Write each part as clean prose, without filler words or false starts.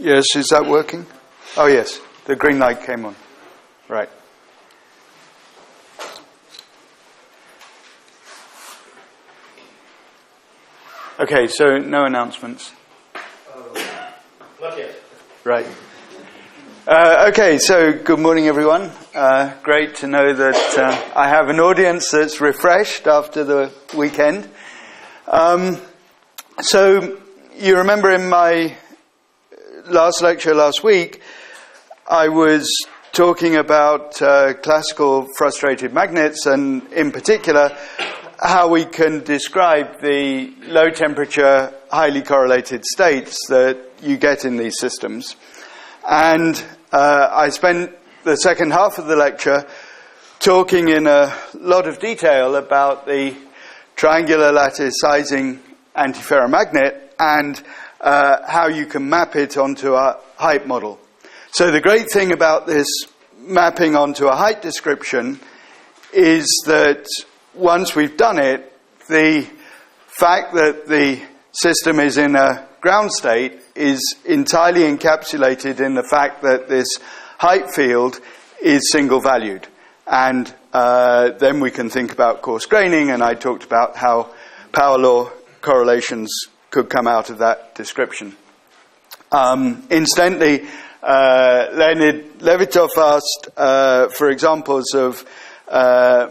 Yes, is that working? Oh, yes. The green light came on. Right. Okay, so no announcements. Not yet. Right. Okay, so good morning, everyone. Great to know that I have an audience that's refreshed after the weekend. So you remember in my last lecture last week, I was talking about classical frustrated magnets, and in particular, how we can describe the low temperature, highly correlated states that you get in these systems. And I spent the second half of the lecture talking in a lot of detail about the triangular lattice sizing antiferromagnet and how you can map it onto a height model. So the great thing about this mapping onto a height description is that once we've done it, the fact that the system is in a ground state is entirely encapsulated in the fact that this height field is single valued. And then we can think about coarse graining, and I talked about how power law correlations could come out of that description. Incidentally, Leonid Levitov asked for examples of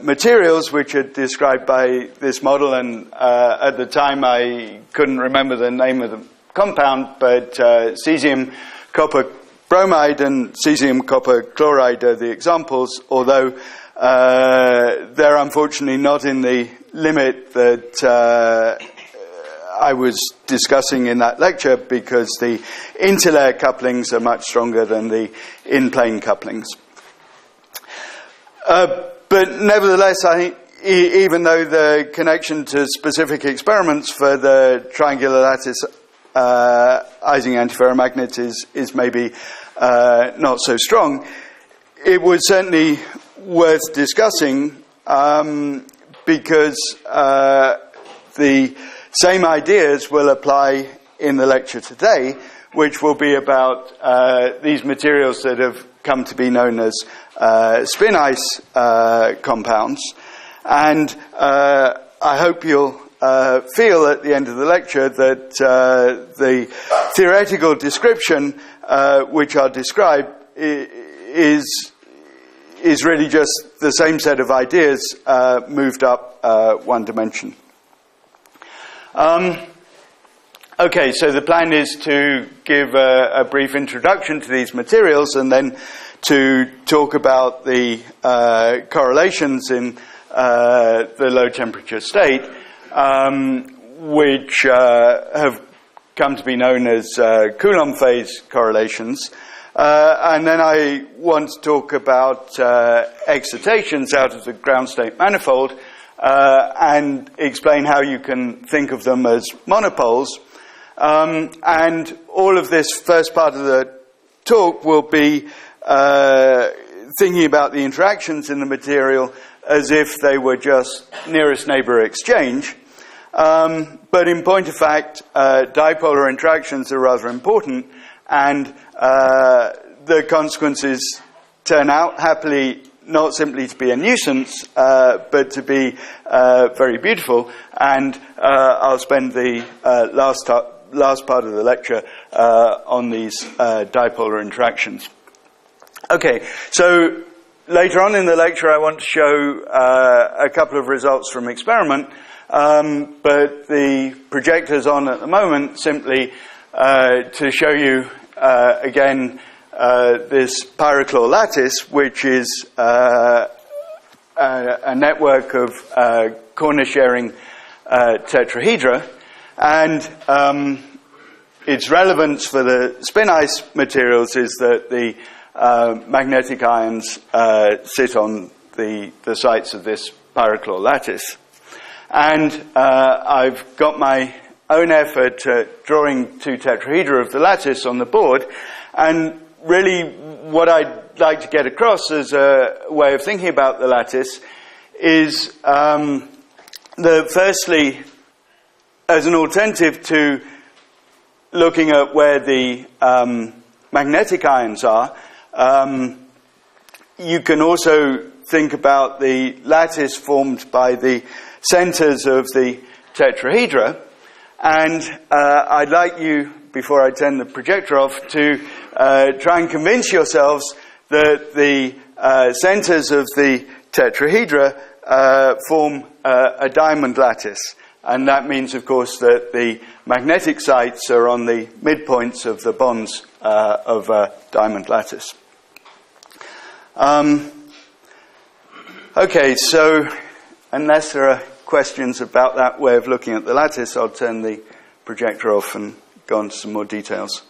materials which are described by this model, and at the time I couldn't remember the name of the compound, but cesium copper bromide and cesium copper chloride are the examples, although they're unfortunately not in the limit that I was discussing in that lecture, because the interlayer couplings are much stronger than the in-plane couplings. But nevertheless, I think even though the connection to specific experiments for the triangular lattice Ising antiferromagnet is maybe not so strong, it was certainly worth discussing because the same ideas will apply in the lecture today, which will be about these materials that have come to be known as spin ice compounds. And I hope you'll feel at the end of the lecture that the theoretical description which I'll describe is really just the same set of ideas moved up one dimension. Okay, so the plan is to give a brief introduction to these materials and then to talk about the correlations in the low temperature state, which have come to be known as Coulomb phase correlations. And then I want to talk about excitations out of the ground state manifold and explain how you can think of them as monopoles. And all of this first part of the talk will be thinking about the interactions in the material as if they were just nearest neighbor exchange. But in point of fact, dipolar interactions are rather important, and the consequences turn out happily not simply to be a nuisance, but to be very beautiful. And I'll spend the last part of the lecture on these dipolar interactions. Okay, so later on in the lecture I want to show a couple of results from experiment, but the projector's on at the moment simply to show you again this pyrochlor lattice, which is a network of corner-sharing tetrahedra. And its relevance for the spin ice materials is that the magnetic ions sit on the sites of this pyrochlor lattice. And I've got my own effort at drawing two tetrahedra of the lattice on the board, and really what I'd like to get across as a way of thinking about the lattice is firstly, as an alternative to looking at where the magnetic ions are, you can also think about the lattice formed by the centers of the tetrahedra. And I'd like you, before I turn the projector off, to try and convince yourselves that the centers of the tetrahedra form a diamond lattice. And that means, of course, that the magnetic sites are on the midpoints of the bonds of a diamond lattice. Okay, so unless there are questions about that way of looking at the lattice, I'll turn the projector off and go on to some more details.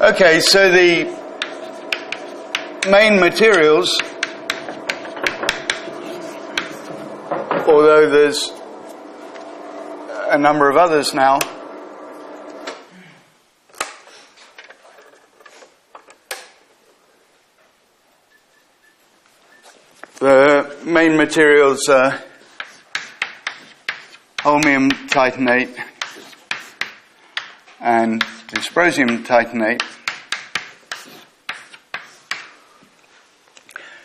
Okay, so the main materials, although there's a number of others now, the main materials are holmium titanate and dysprosium titanate.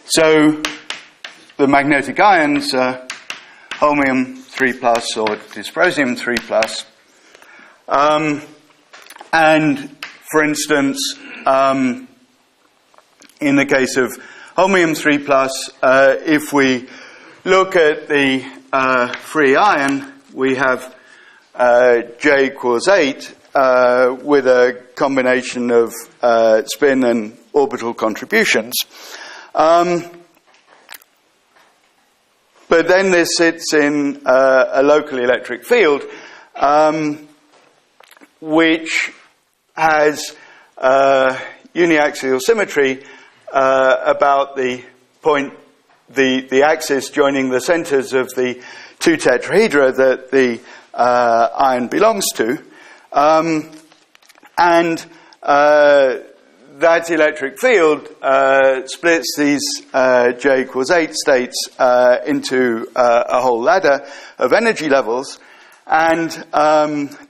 So the magnetic ions are holmium 3+ or dysprosium 3+. And for instance, in the case of holmium 3+, if we look at the free ion, we have J equals 8 with a combination of spin and orbital contributions. But then this sits in a local electric field, which has uniaxial symmetry about the point, the axis joining the centers of the two tetrahedra that the ion belongs to. And that electric field splits these J equals 8 states into a whole ladder of energy levels, and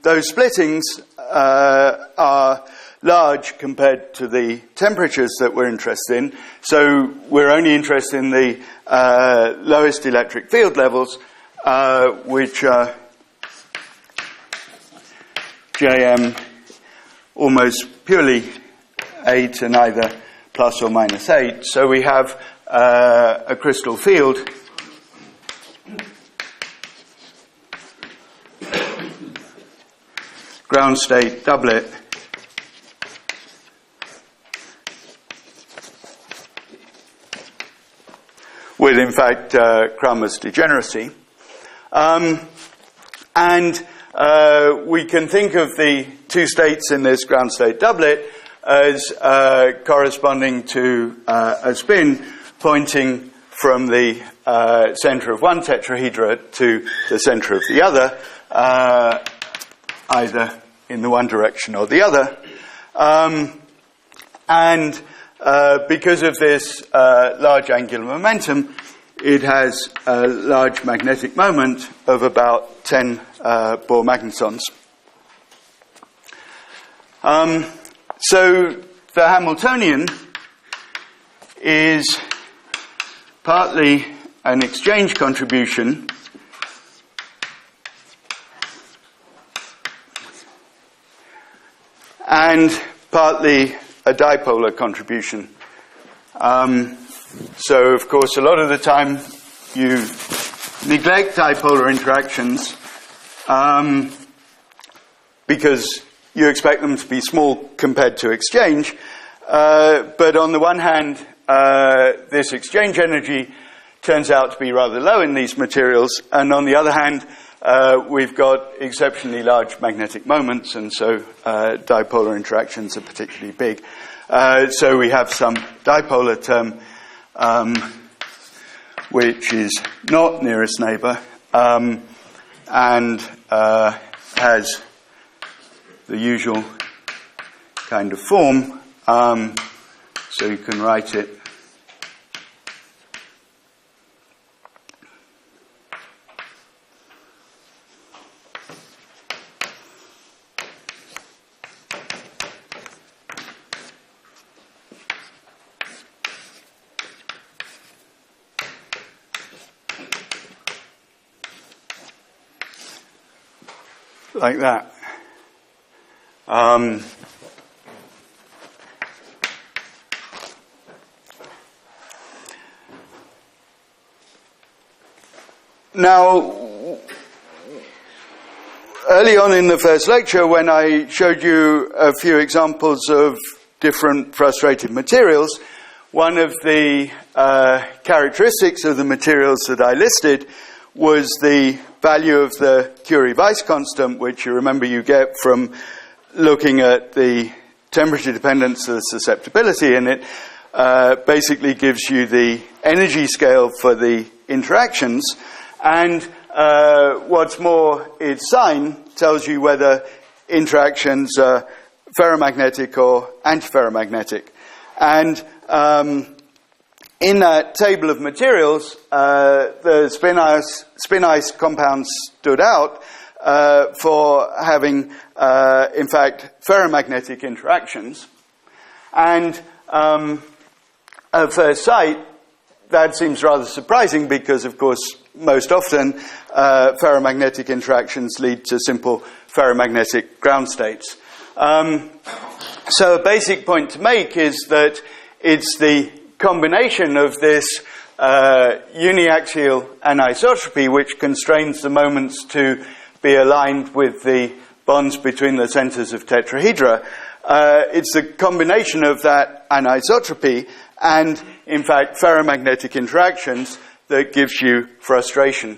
those splittings are large compared to the temperatures that we're interested in. So we're only interested in the lowest electric field levels, which are Jm almost purely 8 and either plus or minus 8. So we have a crystal field ground state doublet with, in fact, Cramer's degeneracy. And we can think of the two states in this ground state doublet as corresponding to a spin pointing from the center of one tetrahedra to the center of the other, either in the one direction or the other. And because of this large angular momentum, it has a large magnetic moment of about 10 Bohr magnetons. So the Hamiltonian is partly an exchange contribution and partly a dipolar contribution. So, of course, a lot of the time you neglect dipolar interactions because you expect them to be small compared to exchange. But on the one hand, this exchange energy turns out to be rather low in these materials, and on the other hand, we've got exceptionally large magnetic moments, and so dipolar interactions are particularly big. So we have some dipolar term which is not nearest neighbor, and has the usual kind of form. So you can write it like that. Now, early on in the first lecture, when I showed you a few examples of different frustrated materials, one of the characteristics of the materials that I listed was the value of the Curie-Weiss constant, which you remember you get from looking at the temperature dependence of the susceptibility, and it basically gives you the energy scale for the interactions. And what's more, its sign tells you whether interactions are ferromagnetic or antiferromagnetic. And in that table of materials, the spin ice compounds stood out for having, in fact, ferromagnetic interactions. And at first sight, that seems rather surprising because, of course, most often ferromagnetic interactions lead to simple ferromagnetic ground states. So a basic point to make is that it's the combination of this uniaxial anisotropy which constrains the moments to be aligned with the bonds between the centers of tetrahedra. It's the combination of that anisotropy and, in fact, ferromagnetic interactions that gives you frustration.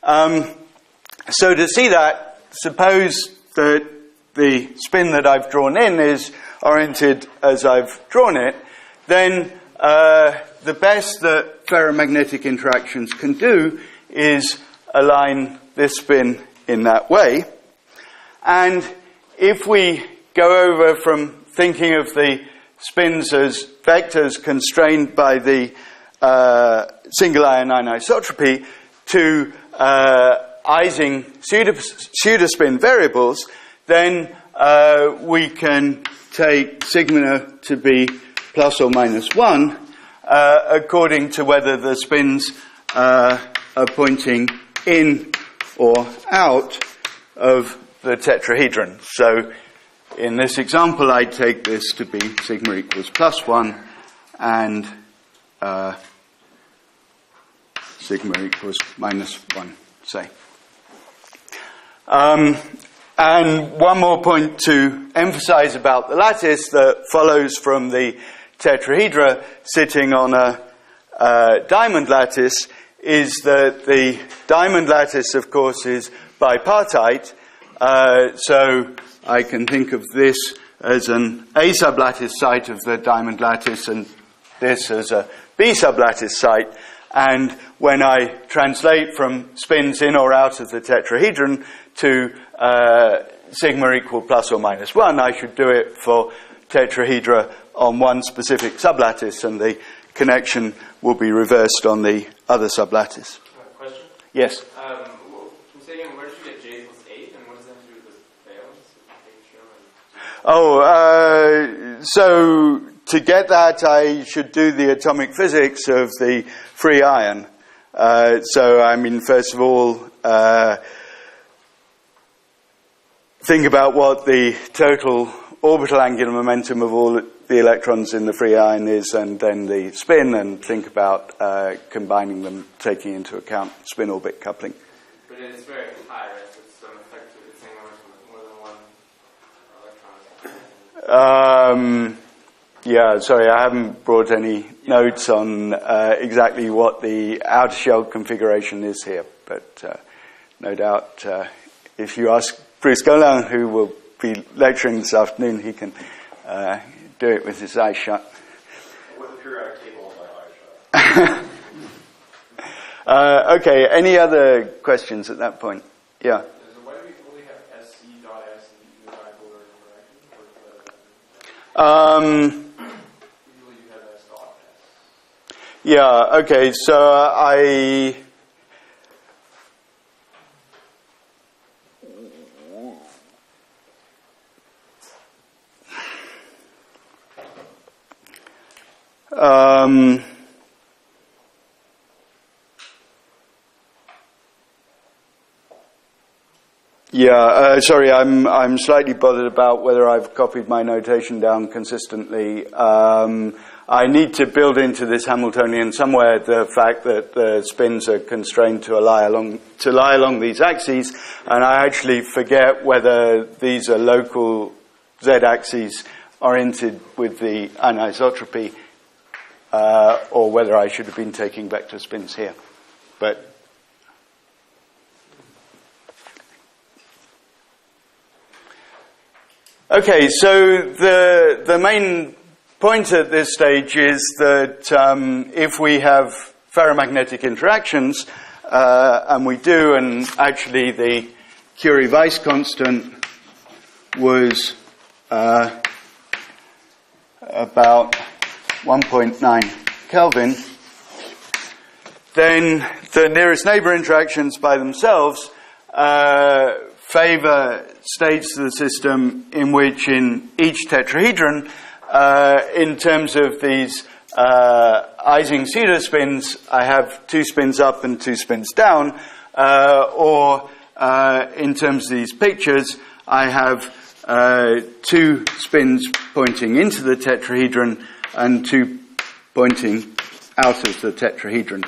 So to see that, suppose that the spin that I've drawn in is oriented as I've drawn it, then the best that ferromagnetic interactions can do is align this spin in that way. And if we go over from thinking of the spins as vectors constrained by the single ion anisotropy to Ising pseudospin variables, then we can take sigma to be plus or minus 1 according to whether the spins are pointing in or out of the tetrahedron. So in this example, I take this to be sigma equals plus 1 and sigma equals minus 1, say. And one more point to emphasize about the lattice that follows from the tetrahedra sitting on a diamond lattice is that the diamond lattice, of course, is bipartite. So I can think of this as an A sublattice site of the diamond lattice and this as a B sublattice site. And when I translate from spins in or out of the tetrahedron to sigma equal plus or minus 1, I should do it for tetrahedra on one specific sublattice, and the connection will be reversed on the other sublattice. Question? Yes? Can you say again, where did you get J equals 8, and what does that have to do with the valence? So to get that, I should do the atomic physics of the free ion. So, I mean, first of all, think about what the total orbital angular momentum of all the electrons in the free ion is, and then the spin, and think about combining them, taking into account spin-orbit coupling. But it's very high, right? So it's effectively the same momentum with more than one electron. Yeah, sorry, I haven't brought any notes on exactly what the outer shell configuration is here, but no doubt if you ask Bruce Golan, who will be lecturing this afternoon, he can do it with his eyes shut. With a periodic table on my eyes Okay, any other questions at that point? Yeah. So why do we only have SC dot S in the dipolar interaction? Usually you have S dot S. Yeah, okay, so I... sorry, I'm slightly bothered about whether I've copied my notation down consistently. I need to build into this Hamiltonian somewhere the fact that the spins are constrained to lie along these axes, and I actually forget whether these are local z-axes oriented with the anisotropy, or whether I should have been taking vector spins here. But okay, so the main point at this stage is that if we have ferromagnetic interactions, and we do, and actually the Curie-Weiss constant was about 1.9 Kelvin, then the nearest neighbor interactions by themselves favor states of the system in which in each tetrahedron, in terms of these Ising pseudospins, I have 2 spins up and 2 spins down, or in terms of these pictures, I have 2 spins pointing into the tetrahedron and 2 pointing out of the tetrahedron.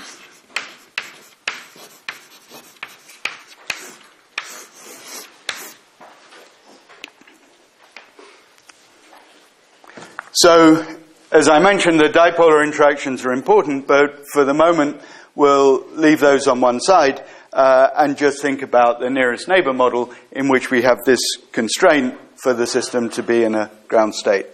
So, as I mentioned, the dipolar interactions are important, but for the moment we'll leave those on one side and just think about the nearest neighbor model in which we have this constraint for the system to be in a ground state.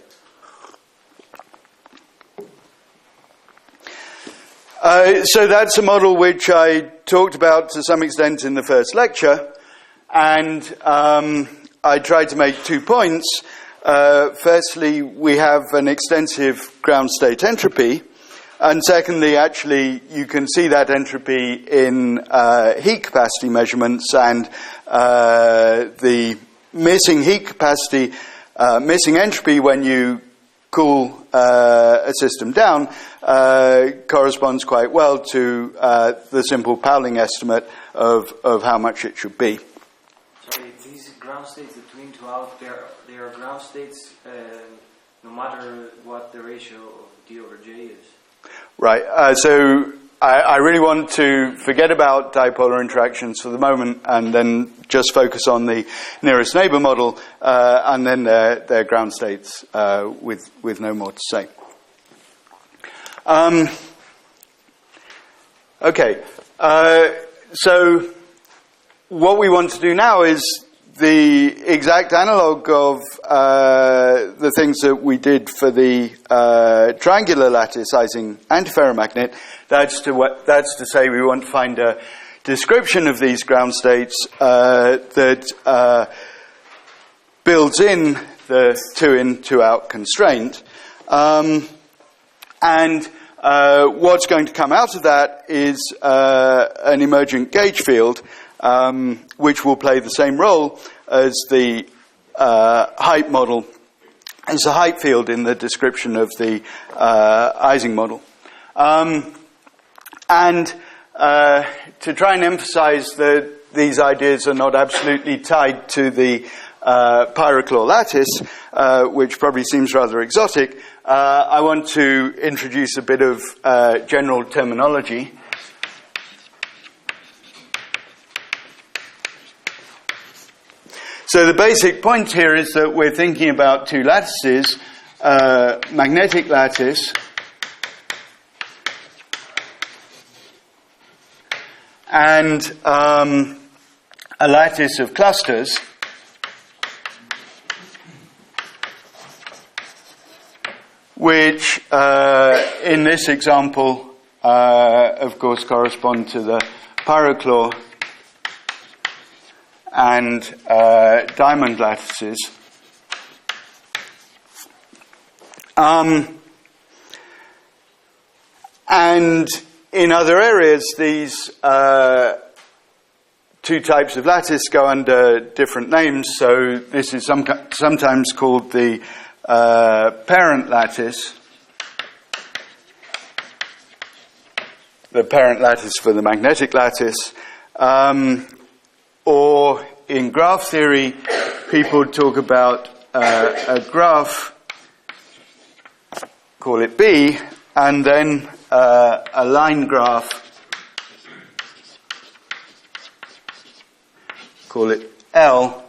So that's a model which I talked about to some extent in the first lecture, and I tried to make 2 points. Firstly, we have an extensive ground state entropy, and secondly, actually, you can see that entropy in heat capacity measurements, and the missing heat capacity, missing entropy when you cool a system down corresponds quite well to the simple Pauling estimate of how much it should be. Sorry, these ground states between 2 out, they are ground states no matter what the ratio of D over J is. Right. So I really want to forget about dipolar interactions for the moment and then just focus on the nearest neighbor model and then their ground states with no more to say. Okay. So what we want to do now is the exact analog of the things that we did for the triangular lattice Ising antiferromagnet. That's to say we want to find a description of these ground states that builds in the 2-in, 2-out constraint. And what's going to come out of that is an emergent gauge field, which will play the same role as the height model, as the height field in the description of the Ising model. And to try and emphasize that these ideas are not absolutely tied to the pyrochlore lattice, which probably seems rather exotic, I want to introduce a bit of general terminology. So the basic point here is that we're thinking about 2 lattices, magnetic lattice and a lattice of clusters, which in this example of course, correspond to the pyrochlore and diamond lattices. And in other areas, these two types of lattice go under different names. So this is sometimes called the parent lattice. The parent lattice for the magnetic lattice. Or in graph theory, people talk about a graph, call it B, and then a line graph, call it L.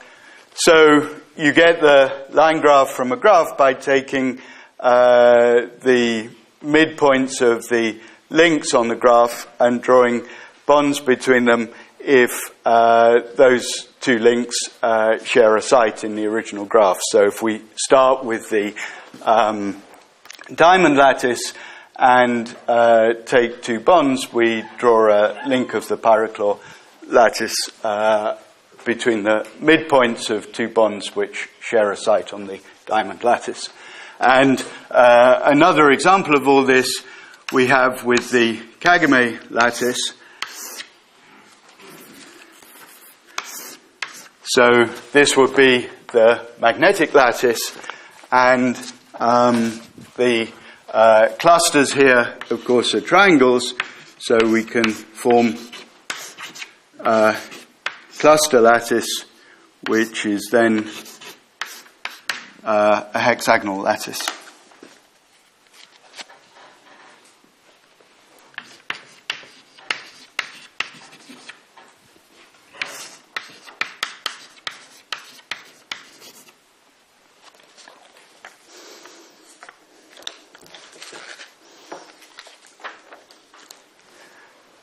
So you get the line graph from a graph by taking the midpoints of the links on the graph and drawing bonds between them if those two links share a site in the original graph. So if we start with the diamond lattice and take two bonds, we draw a link of the pyrochlore lattice between the midpoints of two bonds which share a site on the diamond lattice. And another example of all this we have with the Kagame lattice. So this would be the magnetic lattice, and the clusters here, of course, are triangles, so we can form a cluster lattice, which is then a hexagonal lattice.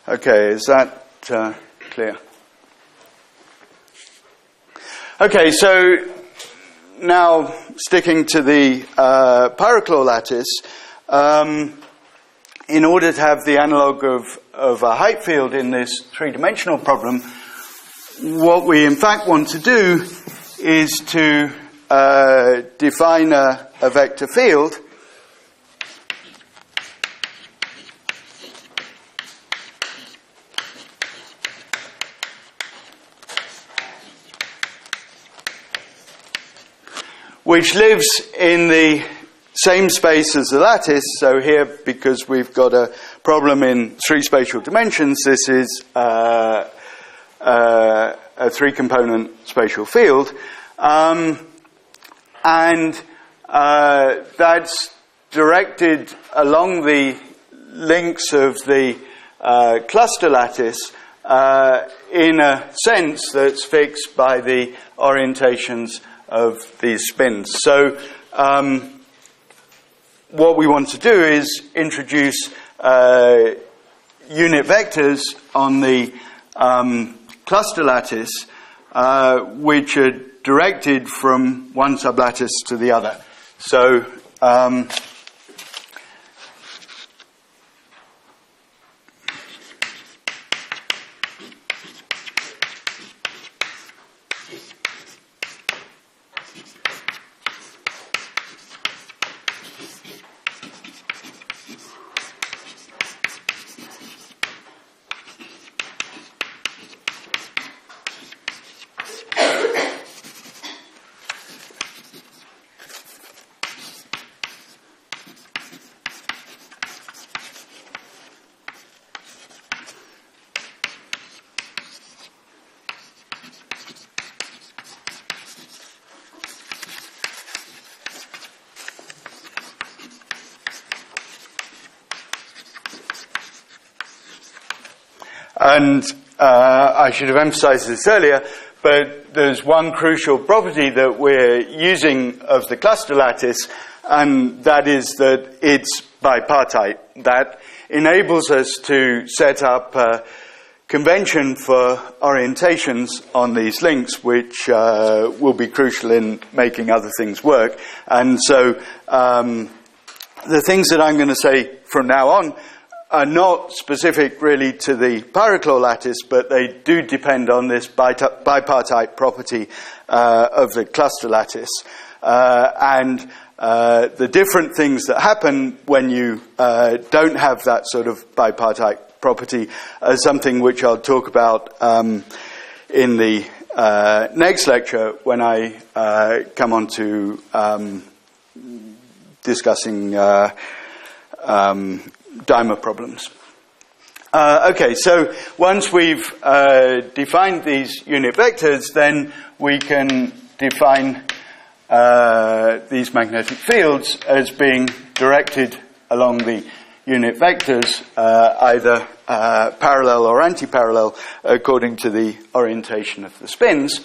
Okay, is that clear? Okay, so now sticking to the pyrochlore lattice, in order to have the analog of a height field in this three-dimensional problem, what we in fact want to do is to define a vector field which lives in the same space as the lattice. So here, because we've got a problem in three spatial dimensions, this is a three-component spatial field. And that's directed along the links of the cluster lattice in a sense that's fixed by the orientations of these spins. So what we want to do is introduce unit vectors on the cluster lattice which are directed from one sublattice to the other. So and I should have emphasized this earlier, but there's one crucial property that we're using of the cluster lattice, and that is that it's bipartite. That enables us to set up a convention for orientations on these links, which will be crucial in making other things work. And so the things that I'm going to say from now on are not specific really to the pyrochlore lattice, but they do depend on this bipartite property of the cluster lattice. And the different things that happen when you don't have that sort of bipartite property are something which I'll talk about in the next lecture when I come on to discussing dimer problems. Okay, so once we've defined these unit vectors, then we can define these magnetic fields as being directed along the unit vectors, either parallel or anti-parallel, according to the orientation of the spins.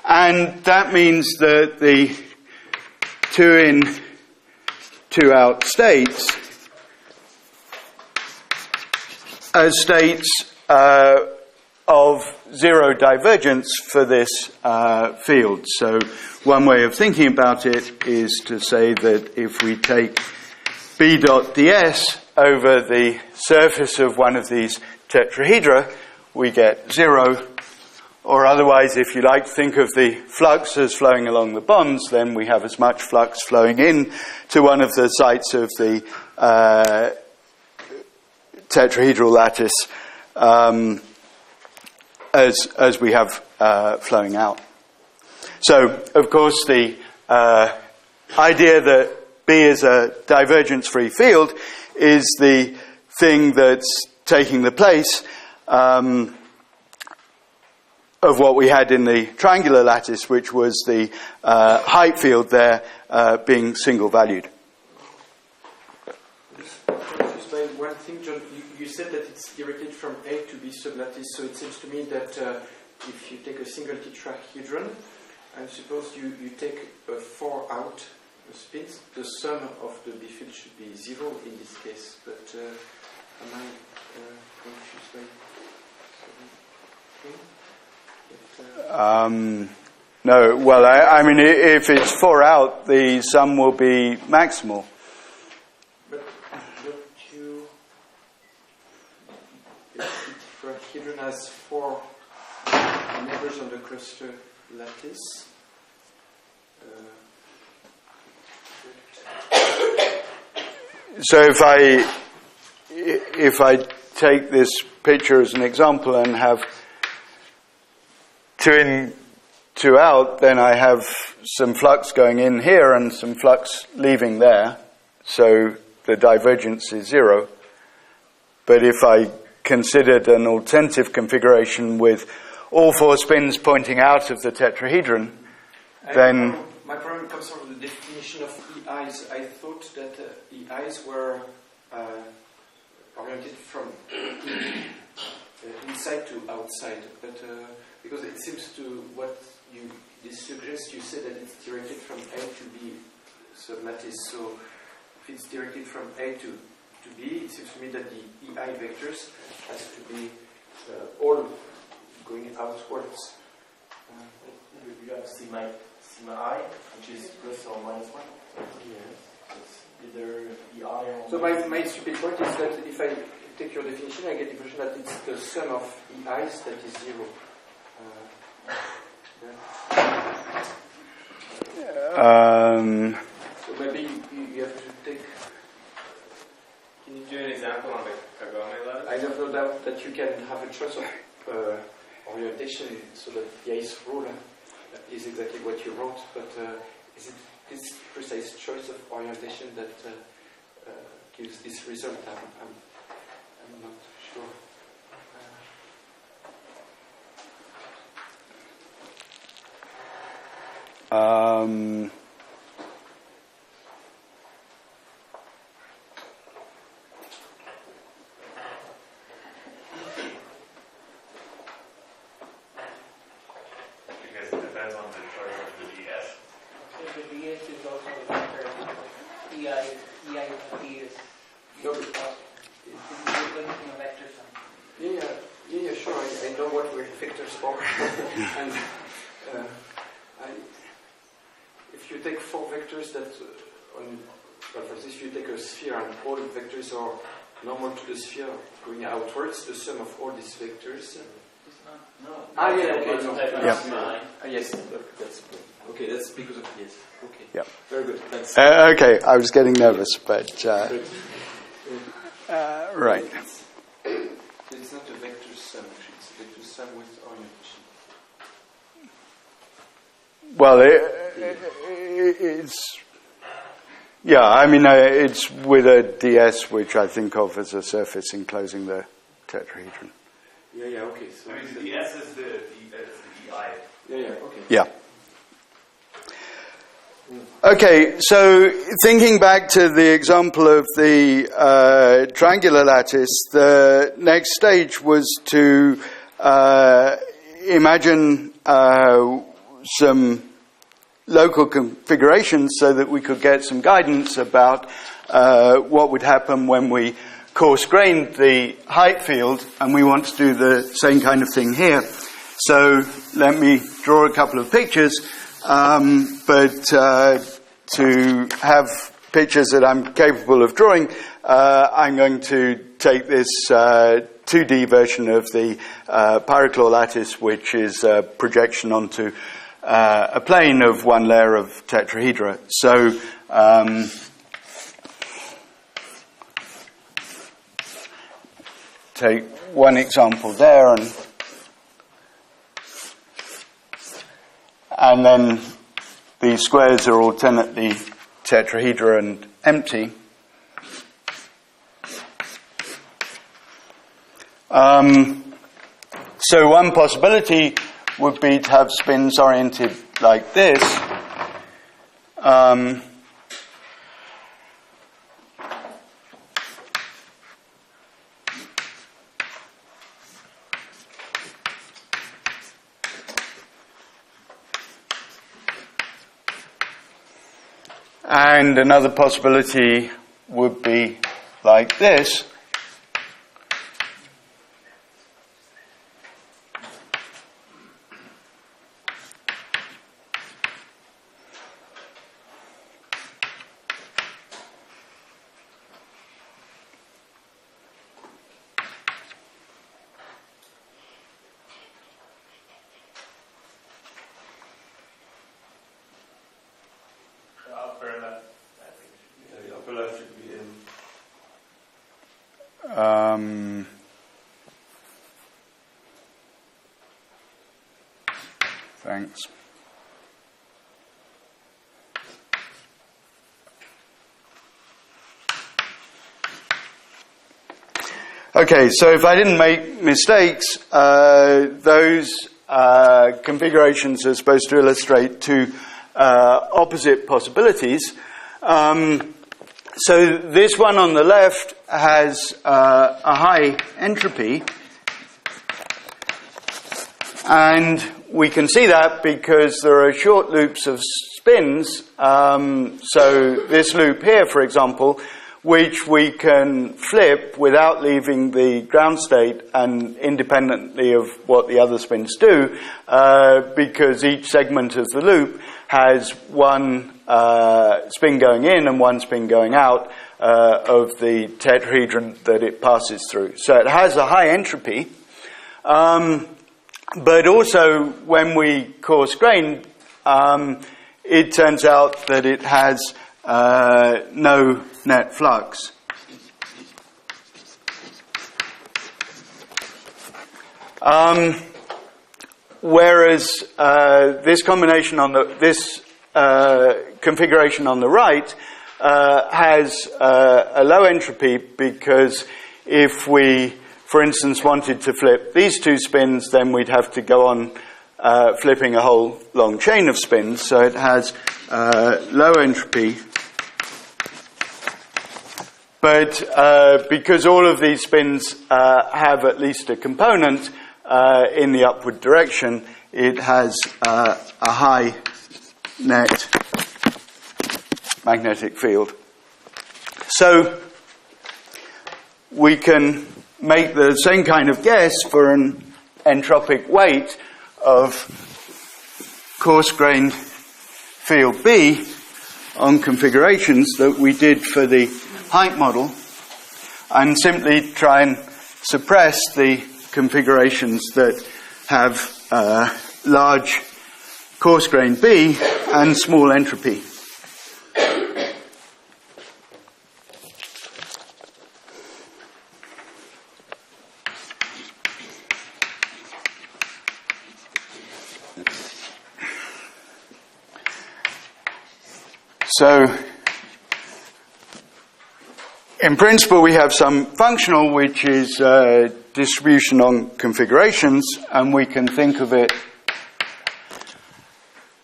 And that means that the 2 in, 2 out states are states of zero divergence for this field. So one way of thinking about it is to say that if we take B dot ds over the surface of one of these tetrahedra, we get 0. Or otherwise, if you like, think of the flux as flowing along the bonds, then we have as much flux flowing in to one of the sites of the tetrahedral lattice as we have flowing out. So, of course, the idea that B is a divergence-free field is the thing that's taking the place of what we had in the triangular lattice, which was the height field there being single-valued. Just by one thing, John, you said that it's directed from A to B sublattice, so it seems to me that if you take a single tetrahedron, and suppose you take 4 out spins, the sum of the B field should be 0 in this case, but am I confused by something? No, well, I mean, if it's 4 out, the sum will be maximal. But don't you... If the tetrahedron has 4 neighbors on the cluster lattice, so if I take this picture as an example and have 2 in, 2 out, then I have some flux going in here and some flux leaving there. So the divergence is 0. But if I considered an alternative configuration with all 4 spins pointing out of the tetrahedron, then... My problem comes from the definition of EIs. I thought that EIs were oriented from inside to outside, but because it seems to what this suggests, you said that it's directed from A to B sublattice. So if it's directed from A to B, it seems to me that the EI vectors has to be all going outwards. You have sigma I, which is plus or minus 1. Yes. It's either EI or... So my stupid point is that if I take your definition, I get the impression that it's the sum of EIs that is 0. So maybe you have to take... Can you do an example on the Kagome lattice? I have no doubt that you can have a choice of orientation so that the ice rule is exactly what you wrote, but is it this precise choice of orientation that gives this result? I'm not sure. Because it depends on the choice of the DS. So the DS is also a vector. EI of D is No, is a vector sum. yeah, sure. I know what we're vectors for. And if you take 4 vectors that for instance, if you take a sphere and all vectors are normal to the sphere going outwards, the sum of all these vectors. No. Okay. No. Yeah. Yes, that's okay. That's because of yes. Okay. Yeah. Very good. Thanks. Okay, I was getting nervous, but right. It's not a vector sum. It's a vector sum with orientation. Well, it's yeah. I mean, it's with a ds, which I think of as a surface enclosing the tetrahedron. Yeah. Okay. So I mean, the S is the EI. Yeah. Okay. Yeah. Okay, so thinking back to the example of the triangular lattice, the next stage was to imagine some local configurations so that we could get some guidance about what would happen when we coarse-grained the height field, and we want to do the same kind of thing here. So let me draw a couple of pictures. But to have pictures that I'm capable of drawing, I'm going to take this 2D version of the pyroclore lattice, which is a projection onto a plane of one layer of tetrahedra. So take one example there, and then the squares are alternately tetrahedra and empty. So one possibility would be to have spins oriented like this. And another possibility would be like this. Thanks. Okay, so if I didn't make mistakes, those configurations are supposed to illustrate two opposite possibilities. So this one on the left has a high entropy, and we can see that because there are short loops of spins. So this loop here, for example, which we can flip without leaving the ground state and independently of what the other spins do, because each segment of the loop has one spin going in and one spin going out of the tetrahedron that it passes through. So it has a high entropy. But also, when we coarse grain, it turns out that it has no net flux. Whereas this combination on this configuration on the right has a low entropy, because if we, for instance, wanted to flip these two spins, then we'd have to go on flipping a whole long chain of spins. So it has low entropy. But because all of these spins have at least a component in the upward direction, it has a high net magnetic field. So we can make the same kind of guess for an entropic weight of coarse-grained field B on configurations that we did for the height model. and simply try and suppress the configurations that have large coarse grain B and small entropy. So, in principle, we have some functional, which is distribution on configurations, and we can think of it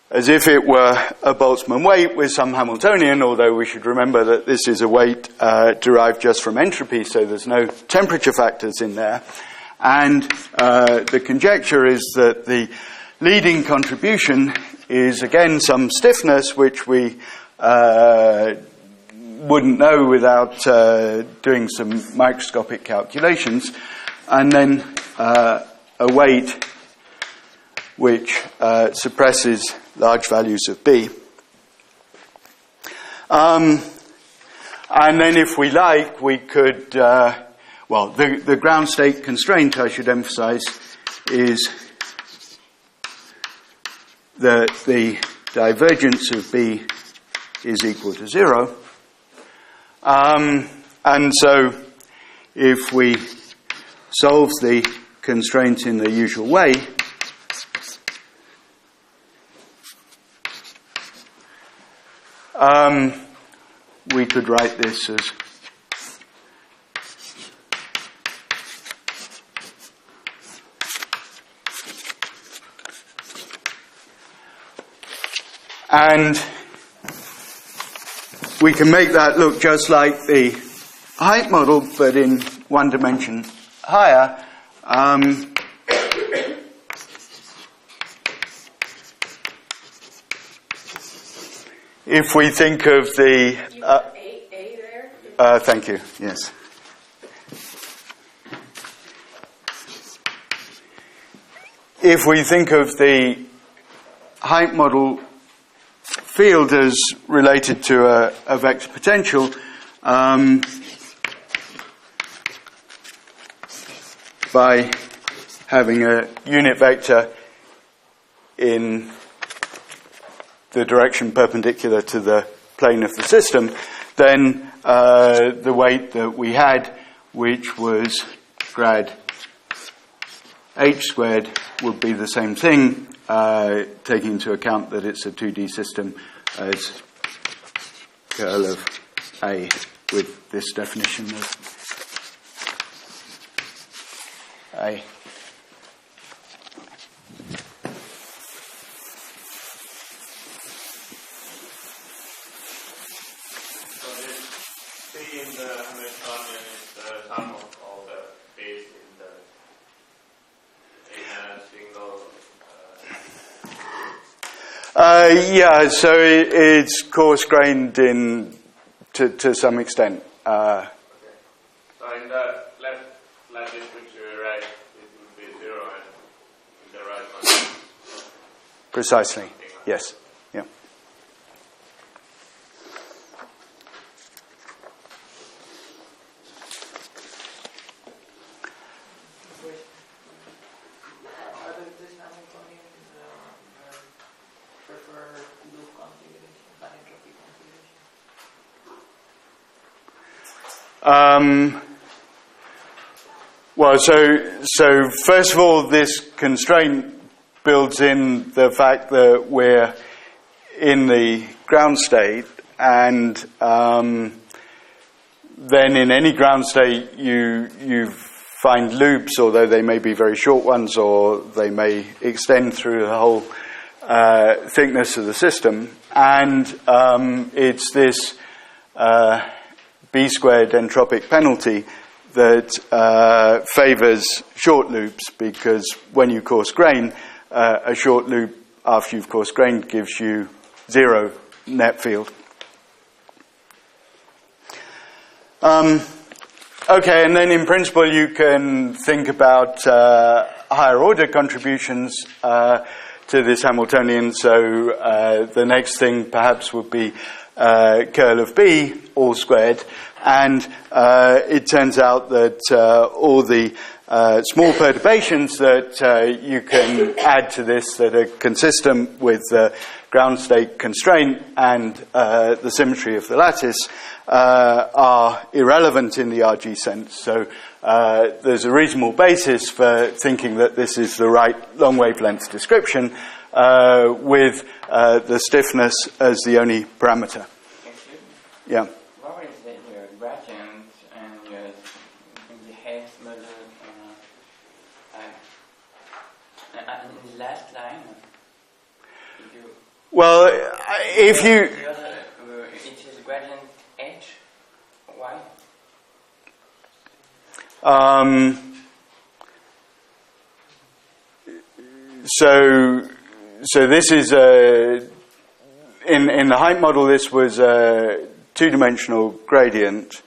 as if it were a Boltzmann weight with some Hamiltonian, although we should remember that this is a weight derived just from entropy, so there's no temperature factors in there. And the conjecture is that the leading contribution is, again, some stiffness, which we wouldn't know without doing some microscopic calculations, and then a weight which suppresses large values of B. And then if we like, we could, the ground state constraint, I should emphasize, is that the divergence of B is equal to 0. And so if we solve the constraint in the usual way, we could write this as and we can make that look just like the height model, but in one dimension higher. If we think of the... You put A there? Thank you, yes. If we think of the height model field as related to a vector potential, by having a unit vector in the direction perpendicular to the plane of the system, then the weight that we had, which was grad h squared, would be the same thing, taking into account that it's a 2D system, as curl of A with this definition of A. So this C in the Hamiltonian is the sum of all the B's in a single. Yeah, so it's coarse-grained in to some extent. Okay. So in the left lattice which you write, it would be 0, and in the right one. Precisely, yes. Yeah. Other this Hamiltonian prefer loop configuration, high entropy configuration? Well, so first of all, this constraint builds in the fact that we're in the ground state, and then in any ground state you find loops, although they may be very short ones, or they may extend through the whole thickness of the system, and it's this B squared entropic penalty that favors short loops, because when you coarse grain, a short loop after you've coarse grained gives you 0 net field. Okay, and then in principle you can think about higher order contributions to this Hamiltonian. So the next thing perhaps would be curl of B all squared, and it turns out that all the small perturbations that you can add to this that are consistent with the ground state constraint and the symmetry of the lattice are irrelevant in the RG sense. So there's a reasonable basis for thinking that this is the right long wavelength description with the stiffness as the only parameter. Yeah. What is your gradient and your in the head model in the last line? If you Well, if you the other, it is gradient H. Why? So this is in the height model. This was a two-dimensional gradient,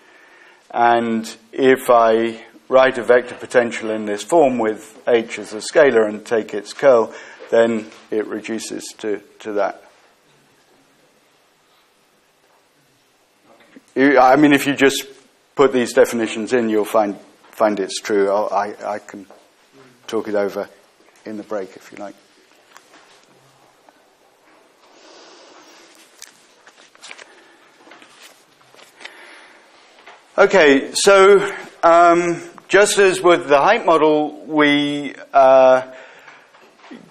and if I write a vector potential in this form with H as a scalar and take its curl, then it reduces to that. I mean, if you just put these definitions in, you'll find it's true. I can talk it over in the break if you like. Okay, so just as with the height model, we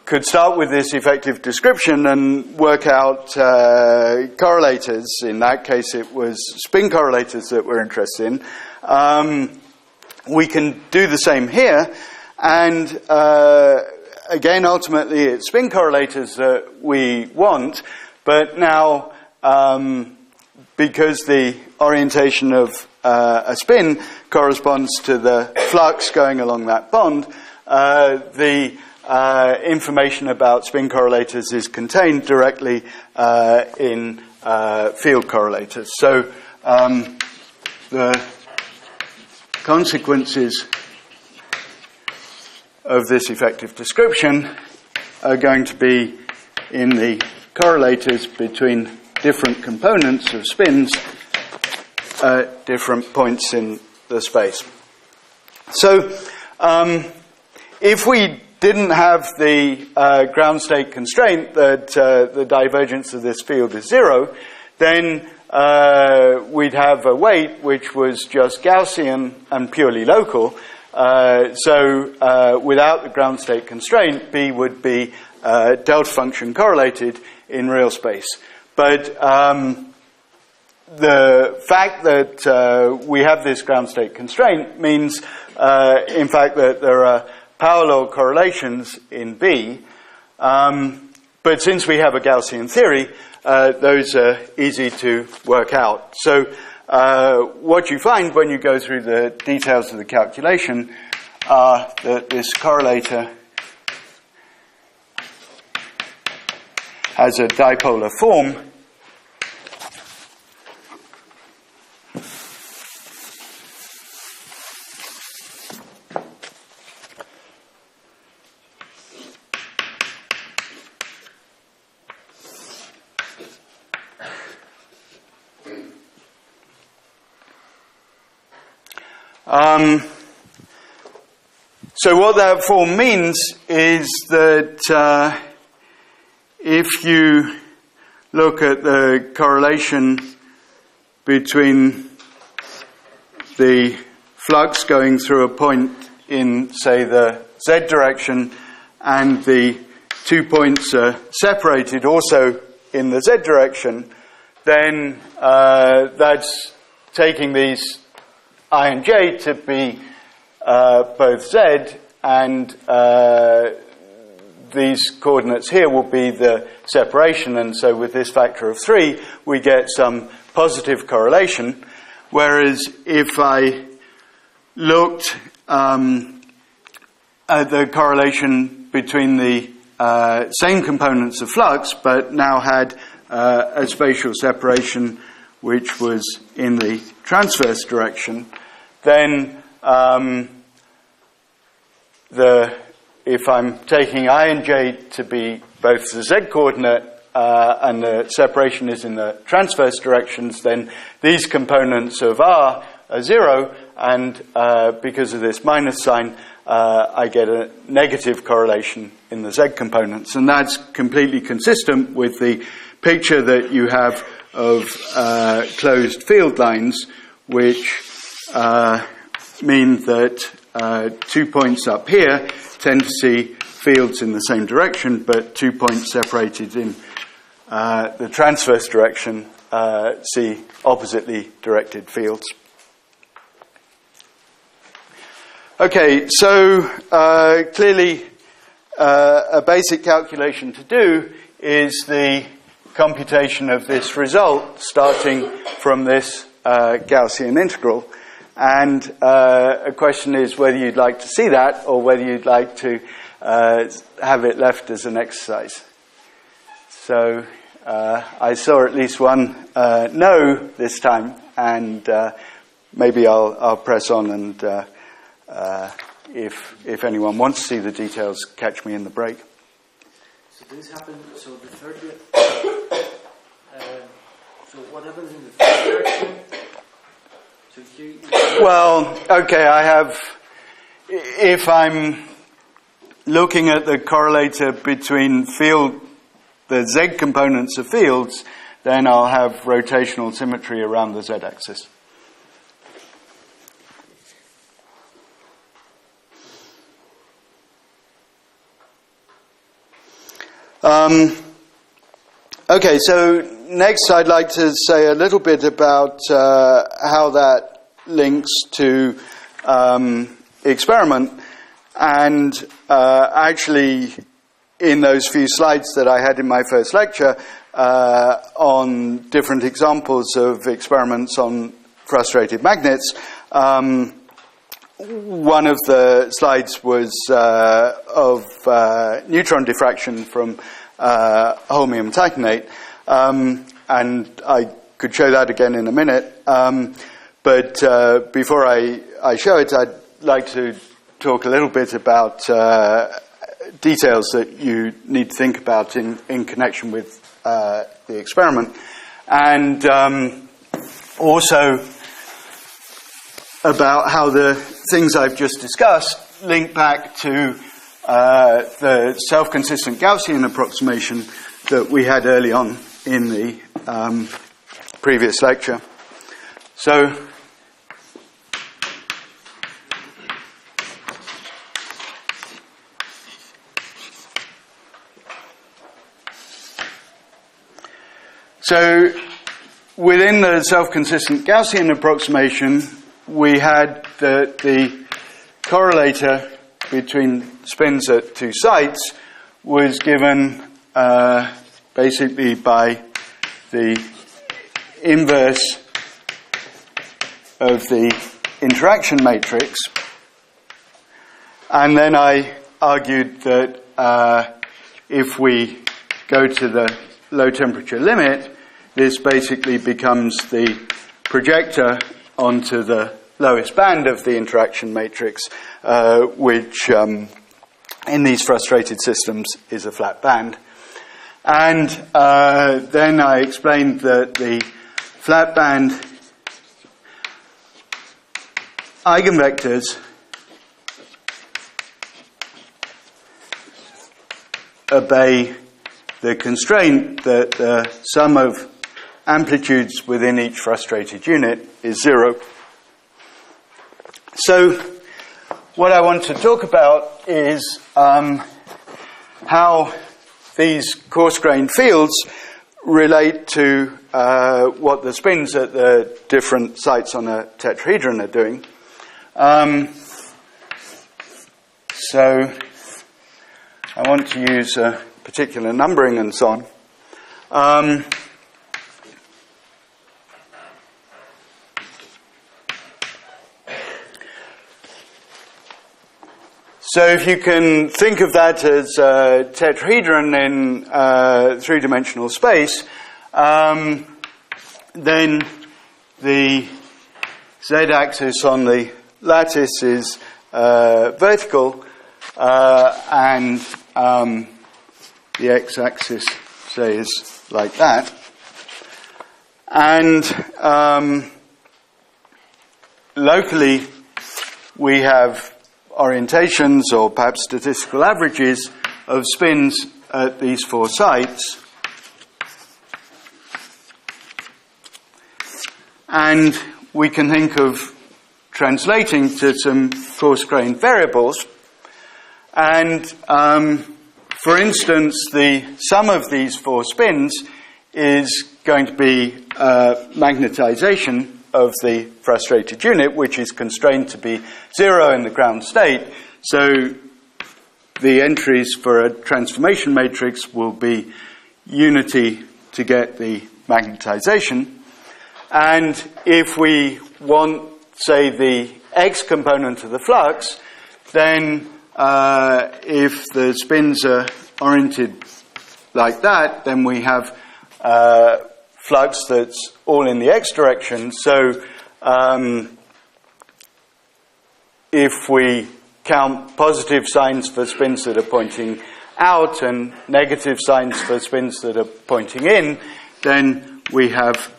could start with this effective description and work out correlators. In that case, it was spin correlators that we're interested in. We can do the same here, and again, ultimately, it's spin correlators that we want, but now, because the orientation of a spin corresponds to the flux going along that bond, the information about spin correlators is contained directly in field correlators. So the consequences of this effective description are going to be in the correlators between different components of spins at different points in the space. So if we didn't have the ground state constraint that the divergence of this field is zero, then we'd have a weight which was just Gaussian and purely local. So without the ground state constraint, B would be delta function correlated in real space. But the fact that we have this ground state constraint means, in fact, that there are parallel correlations in B. But since we have a Gaussian theory, those are easy to work out. So what you find when you go through the details of the calculation are that this correlator has a dipolar form so what that form means is that if you look at the correlation between the flux going through a point in, say, the Z direction, and the 2 points are separated also in the Z direction, then that's taking these I and J to be both Z, and these coordinates here will be the separation, and so with this factor of 3 we get some positive correlation, whereas if I looked at the correlation between the same components of flux but now had a spatial separation which was in the transverse direction, then if I'm taking I and J to be both the Z coordinate, and the separation is in the transverse directions, then these components of R are 0, and because of this minus sign, I get a negative correlation in the Z components. And that's completely consistent with the picture that you have of closed field lines, which mean that 2 points up here tend to see fields in the same direction, but 2 points separated in the transverse direction see oppositely directed fields. Okay, so clearly a basic calculation to do is the computation of this result starting from this Gaussian integral. And a question is whether you'd like to see that or whether you'd like to have it left as an exercise. So I saw at least one no this time, and maybe I'll press on, and if anyone wants to see the details, catch me in the break. So this happened, so the third bit, so what happens in the third direction? So here, well, okay, I have, if I'm looking at the correlator between the Z components of fields, then I'll have rotational symmetry around the Z axis. Okay, so next I'd like to say a little bit about how that links to experiment, and actually in those few slides that I had in my first lecture on different examples of experiments on frustrated magnets, one of the slides was of neutron diffraction from holmium titanate, and I could show that again in a minute. But before I show it, I'd like to talk a little bit about details that you need to think about in connection with the experiment, and also about how the things I've just discussed link back to the self-consistent Gaussian approximation that we had early on in the previous lecture. So within the self-consistent Gaussian approximation, we had the correlator between spins at two sites was given basically by the inverse of the interaction matrix. And then I argued that if we go to the low temperature limit, this basically becomes the projector onto the lowest band of the interaction matrix, which in these frustrated systems is a flat band. And then I explained that the flat band eigenvectors obey the constraint that the sum of amplitudes within each frustrated unit is 0. So what I want to talk about is how these coarse-grained fields relate to what the spins at the different sites on a tetrahedron are doing. So I want to use a particular numbering and so on. So if you can think of that as a tetrahedron in three-dimensional space, then the z-axis on the lattice is vertical, and the x-axis, stays like that. And locally, we have orientations or perhaps statistical averages of spins at these 4 sites. And we can think of translating to some coarse-grained variables. And for instance, the sum of these 4 spins is going to be magnetization of the frustrated unit, which is constrained to be 0 in the ground state. So the entries for a transformation matrix will be unity to get the magnetization. And if we want, say, the x component of the flux, then if the spins are oriented like that, then we have flux that's all in the x direction. So if we count positive signs for spins that are pointing out and negative signs for spins that are pointing in, then we have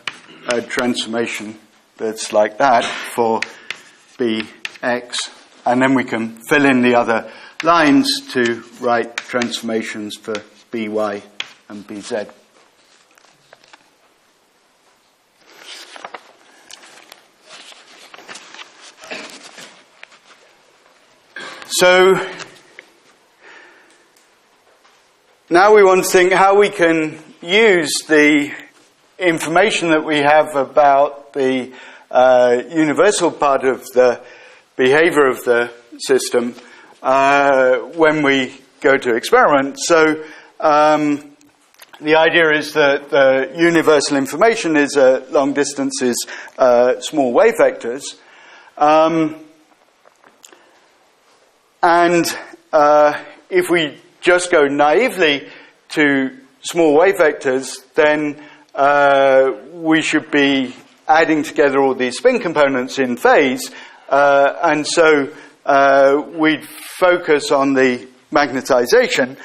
a transformation that's like that for Bx. And then we can fill in the other lines to write transformations for By and Bz. So now we want to think how we can use the information that we have about the universal part of the behavior of the system when we go to experiment. So the idea is that the universal information is long distances, small wave vectors. And if we just go naively to small wave vectors, then we should be adding together all these spin components in phase. And so we'd focus on the magnetization,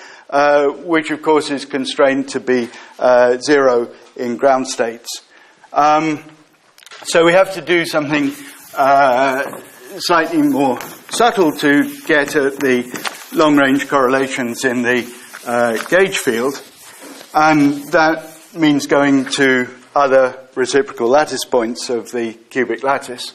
which of course is constrained to be 0 in ground states. So we have to do something slightly more subtle to get at the long-range correlations in the gauge field, and that means going to other reciprocal lattice points of the cubic lattice.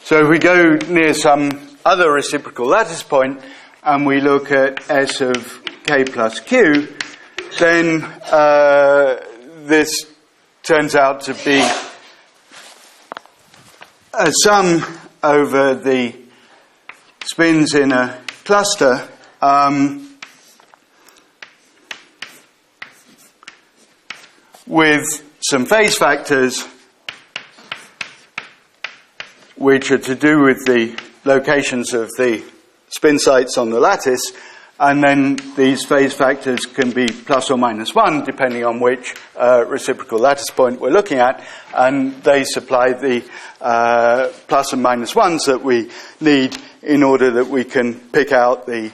So if we go near some other reciprocal lattice point and we look at S of k plus q, then this turns out to be a sum over the spins in a cluster with some phase factors which are to do with the locations of the spin sites on the lattice, and then these phase factors can be plus or minus 1 depending on which reciprocal lattice point we're looking at, and they supply the plus and minus 1s that we need in order that we can pick out the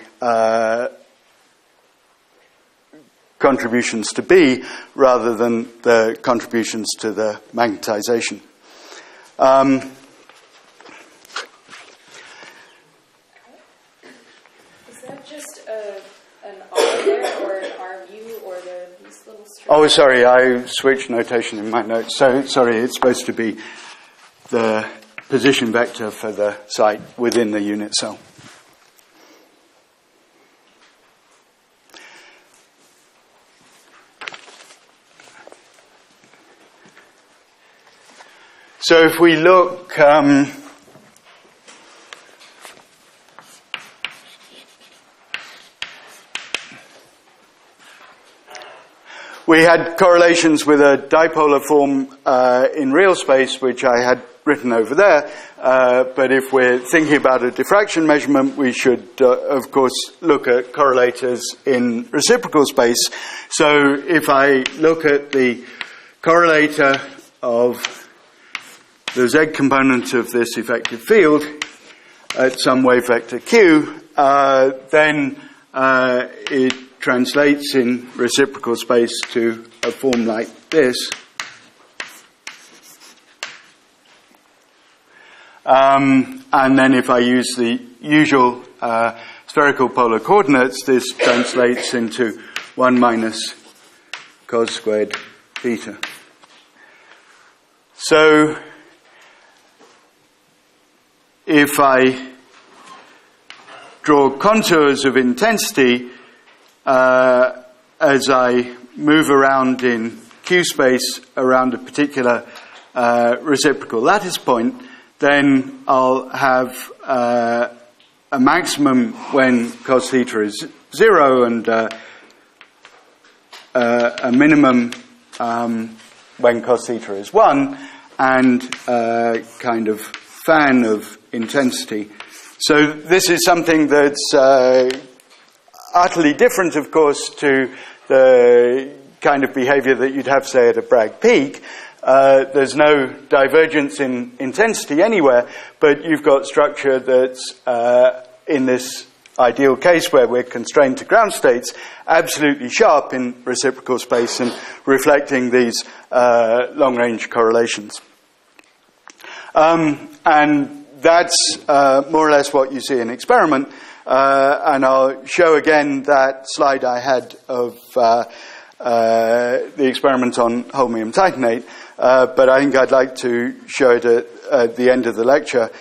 contributions to B rather than the contributions to the magnetization. Is that just an R there, or Oh, sorry, I switched notation in my notes. So, sorry, it's supposed to be the position vector for the site within the unit cell. So if we look, we had correlations with a dipolar form in real space, which I had written over there. But if we're thinking about a diffraction measurement, we should, of course, look at correlators in reciprocal space. So if I look at the correlator of the z component of this effective field at some wave vector q, then it translates in reciprocal space to a form like this. And then if I use the usual spherical polar coordinates, this translates into 1 minus cos squared theta. So if I draw contours of intensity as I move around in Q space around a particular reciprocal lattice point, then I'll have a maximum when cos theta is 0 and a minimum when cos theta is 1, and a kind of fan of intensity. So this is something that's utterly different, of course, to the kind of behavior that you'd have, say, at a Bragg peak. There's no divergence in intensity anywhere, but you've got structure that's, in this ideal case where we're constrained to ground states, absolutely sharp in reciprocal space and reflecting these long-range correlations. And that's more or less what you see in experiment. And I'll show again that slide I had of the experiment on holmium titanate. But I think I'd like to show it at the end of the lecture,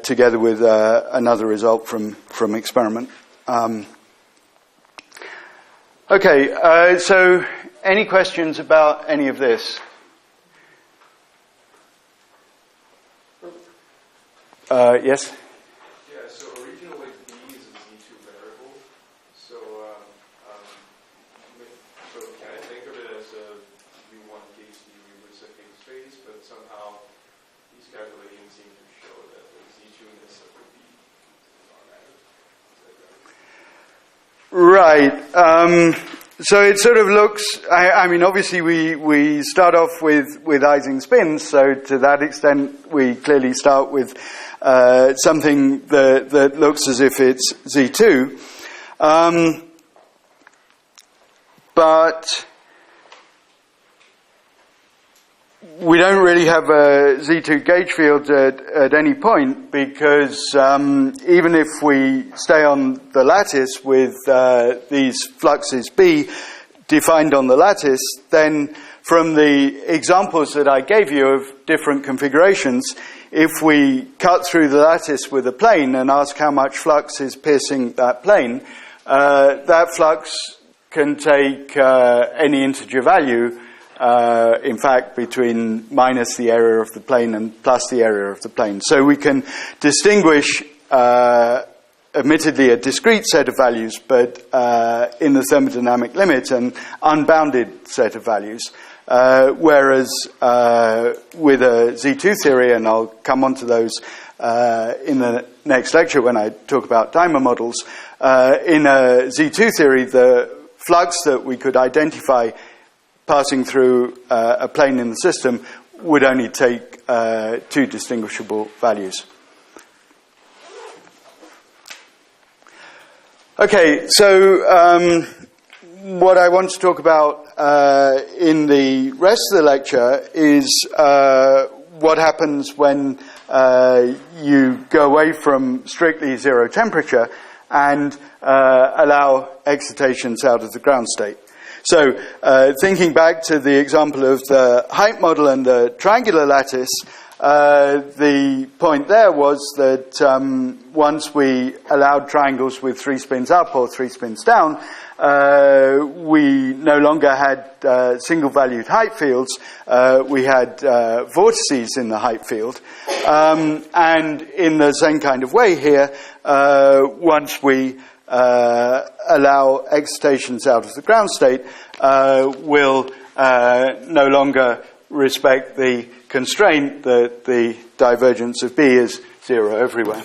together with another result from experiment. Okay, so any questions about any of this? Yes? Yeah, so originally B is a Z2 variable. So, so can I think of it as a U1 case D reverse a case space, but somehow these calculations seem to show that the Z2-ness of the B is not added. Right. So it sort of looks, I mean, obviously we start off with Ising spins, so to that extent we clearly start with something that looks as if it's Z2. But we don't really have a Z2 gauge field at any point, because even if we stay on the lattice with these fluxes B defined on the lattice, then from the examples that I gave you of different configurations, if we cut through the lattice with a plane and ask how much flux is piercing that plane, that flux can take any integer value, in fact, between minus the area of the plane and plus the area of the plane. So we can distinguish, admittedly, a discrete set of values, but in the thermodynamic limit, an unbounded set of values. Whereas with a Z2 theory, and I'll come on to those in the next lecture when I talk about dimer models, in a Z2 theory, the flux that we could identify passing through a plane in the system would only take two distinguishable values. Okay, so what I want to talk about in the rest of the lecture is what happens when you go away from strictly zero temperature and allow excitations out of the ground state. So thinking back to the example of the height model and the triangular lattice, the point there was that once we allowed triangles with 3 spins up or 3 spins down, we no longer had single-valued height fields. We had vortices in the height field. And in the same kind of way here, once we allow excitations out of the ground state, we'll no longer respect the constraint that the divergence of B is 0 everywhere.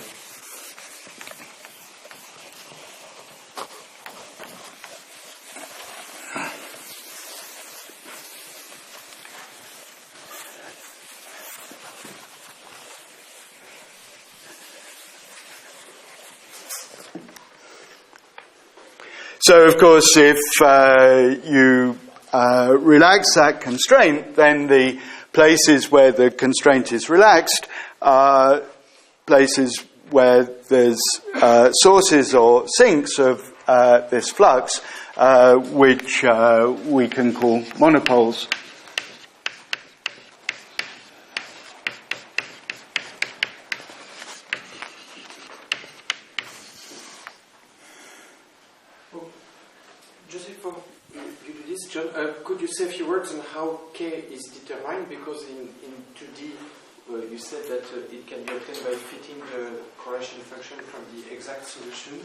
So, of course, if you relax that constraint, then the places where the constraint is relaxed are places where there's sources or sinks of this flux, which we can call monopoles. Just before you do this, John, could you say a few words on how K is determined? Because in 2D, you said that it can be obtained by fitting the correlation function from the exact solution.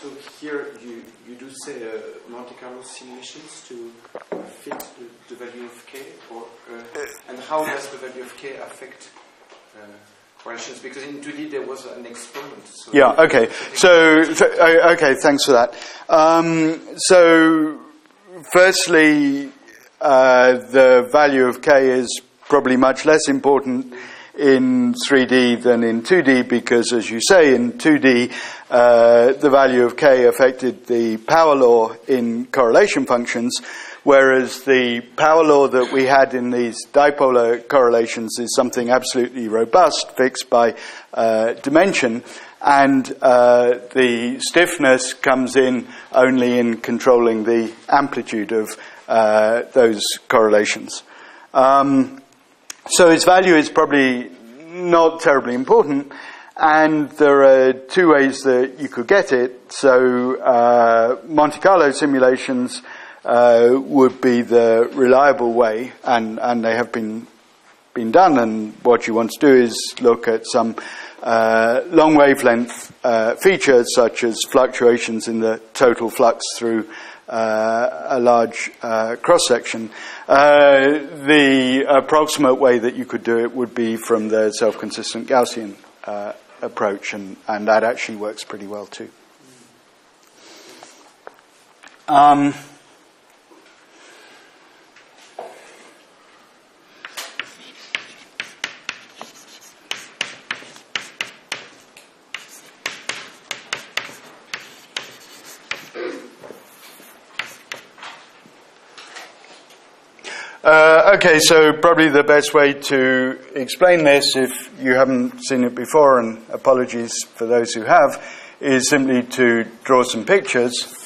So here you do say Monte Carlo simulations to fit the value of K, and how does the value of K affect correlations? Because in 2D there was an experiment. So yeah, okay. So, okay, thanks for that. So, firstly, the value of K is probably much less important in 3D than in 2D, because, as you say, in 2D, the value of K affected the power law in correlation functions, whereas the power law that we had in these dipolar correlations is something absolutely robust, fixed by dimension, and the stiffness comes in only in controlling the amplitude of those correlations. So its value is probably not terribly important, and there are 2 ways that you could get it. So Monte Carlo simulations would be the reliable way, and they have been done, and what you want to do is look at some long wavelength features such as fluctuations in the total flux through a large cross-section. The approximate way that you could do it would be from the self-consistent Gaussian approach, and that actually works pretty well too. Okay, so probably the best way to explain this, if you haven't seen it before, and apologies for those who have, is simply to draw some pictures.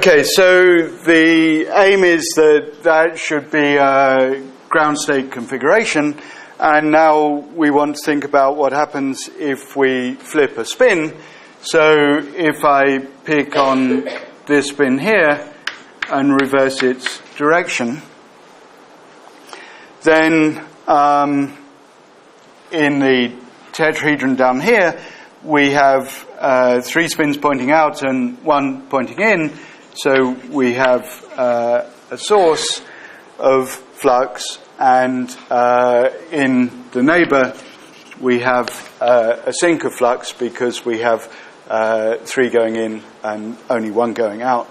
Okay, so the aim is that should be a ground state configuration, and now we want to think about what happens if we flip a spin. So if I pick on this spin here and reverse its direction, then in the tetrahedron down here, we have 3 spins pointing out and 1 pointing in. So we have a source of flux, and in the neighbor, we have a sink of flux because we have 3 going in and only 1 going out.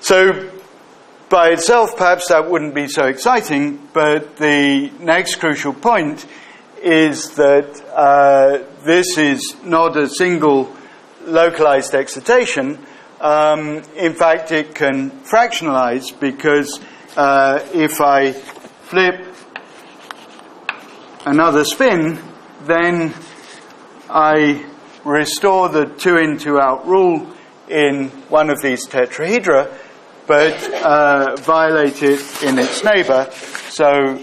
So by itself, perhaps that wouldn't be so exciting, but the next crucial point is that this is not a single localized excitation. In fact, it can fractionalize because if I flip another spin, then I restore the 2 in, 2 out rule in one of these tetrahedra, but violate it in its neighbor. So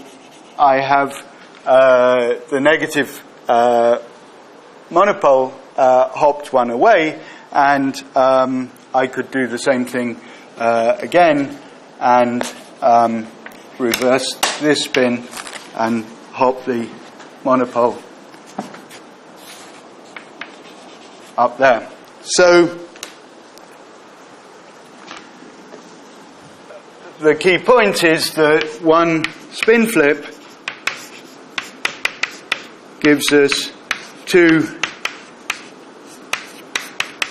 I have the negative monopole hopped 1 away, and I could do the same thing again and reverse this spin and hop the monopole up there. So the key point is that one spin flip gives us 2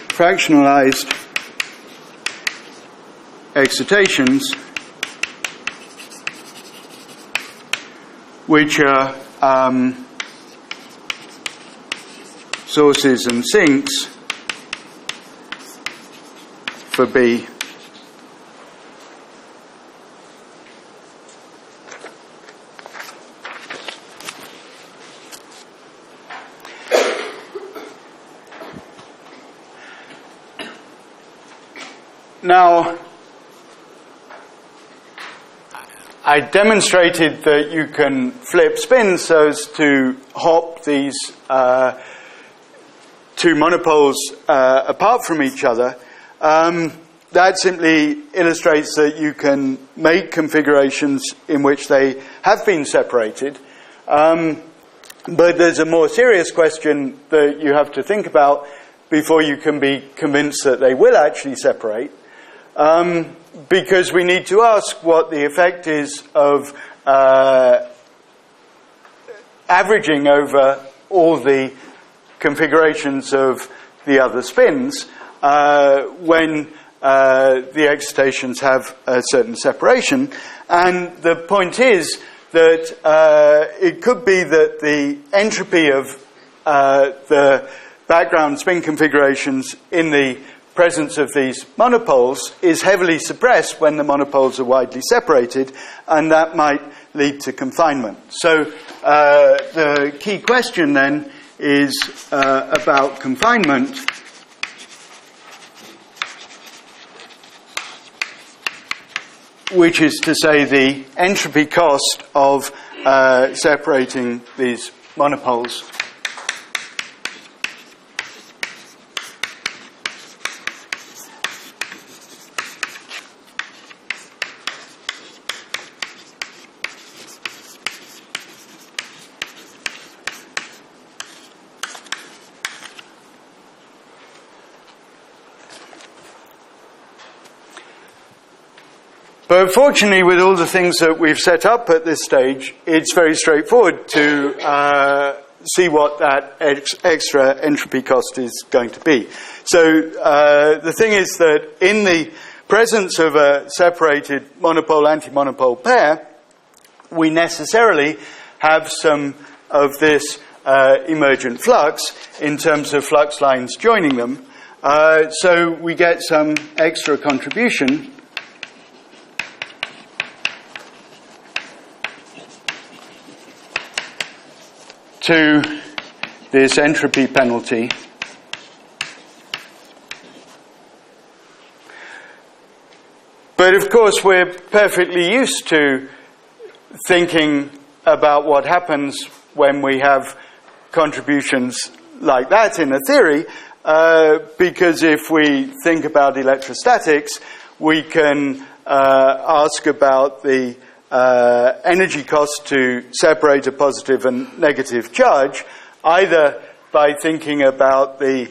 fractionalized excitations, which are sources and sinks for B. Now, I demonstrated that you can flip spins so as to hop these 2 monopoles apart from each other. That simply illustrates that you can make configurations in which they have been separated. But there's a more serious question that you have to think about before you can be convinced that they will actually separate. Because we need to ask what the effect is of averaging over all the configurations of the other spins when the excitations have a certain separation. And the point is that it could be that the entropy of the background spin configurations in the presence of these monopoles is heavily suppressed when the monopoles are widely separated, and that might lead to confinement. So the key question then is about confinement. Which is to say the entropy cost of separating these monopoles. But fortunately, with all the things that we've set up at this stage, it's very straightforward to see what that extra entropy cost is going to be. So the thing is that in the presence of a separated monopole-anti-monopole pair, we necessarily have some of this emergent flux in terms of flux lines joining them. So we get some extra contribution to this entropy penalty But of course, we're perfectly used to thinking about what happens when we have contributions like that in a theory, because if we think about electrostatics, we can ask about the energy cost to separate a positive and negative charge, either by thinking about the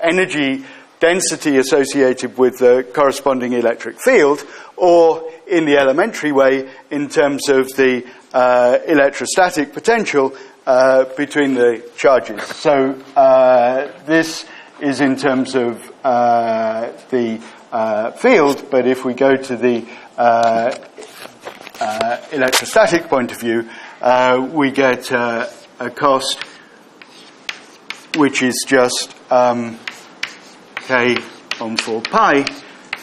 energy density associated with the corresponding electric field, or in the elementary way in terms of the electrostatic potential between the charges. So this is in terms of the field, but if we go to the electrostatic point of view, we get a cost which is just K on 4 pi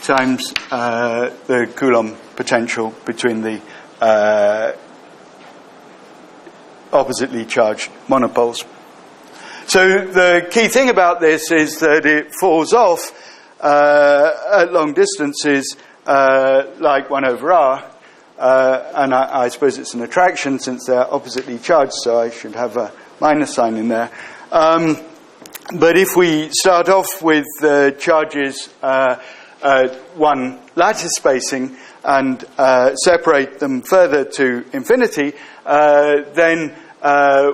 times the Coulomb potential between the oppositely charged monopoles. So the key thing about this is that it falls off at long distances like 1 over r, and I suppose it's an attraction since they're oppositely charged, so I should have a minus sign in there. But if we start off with the charges at one lattice spacing and separate them further to infinity, then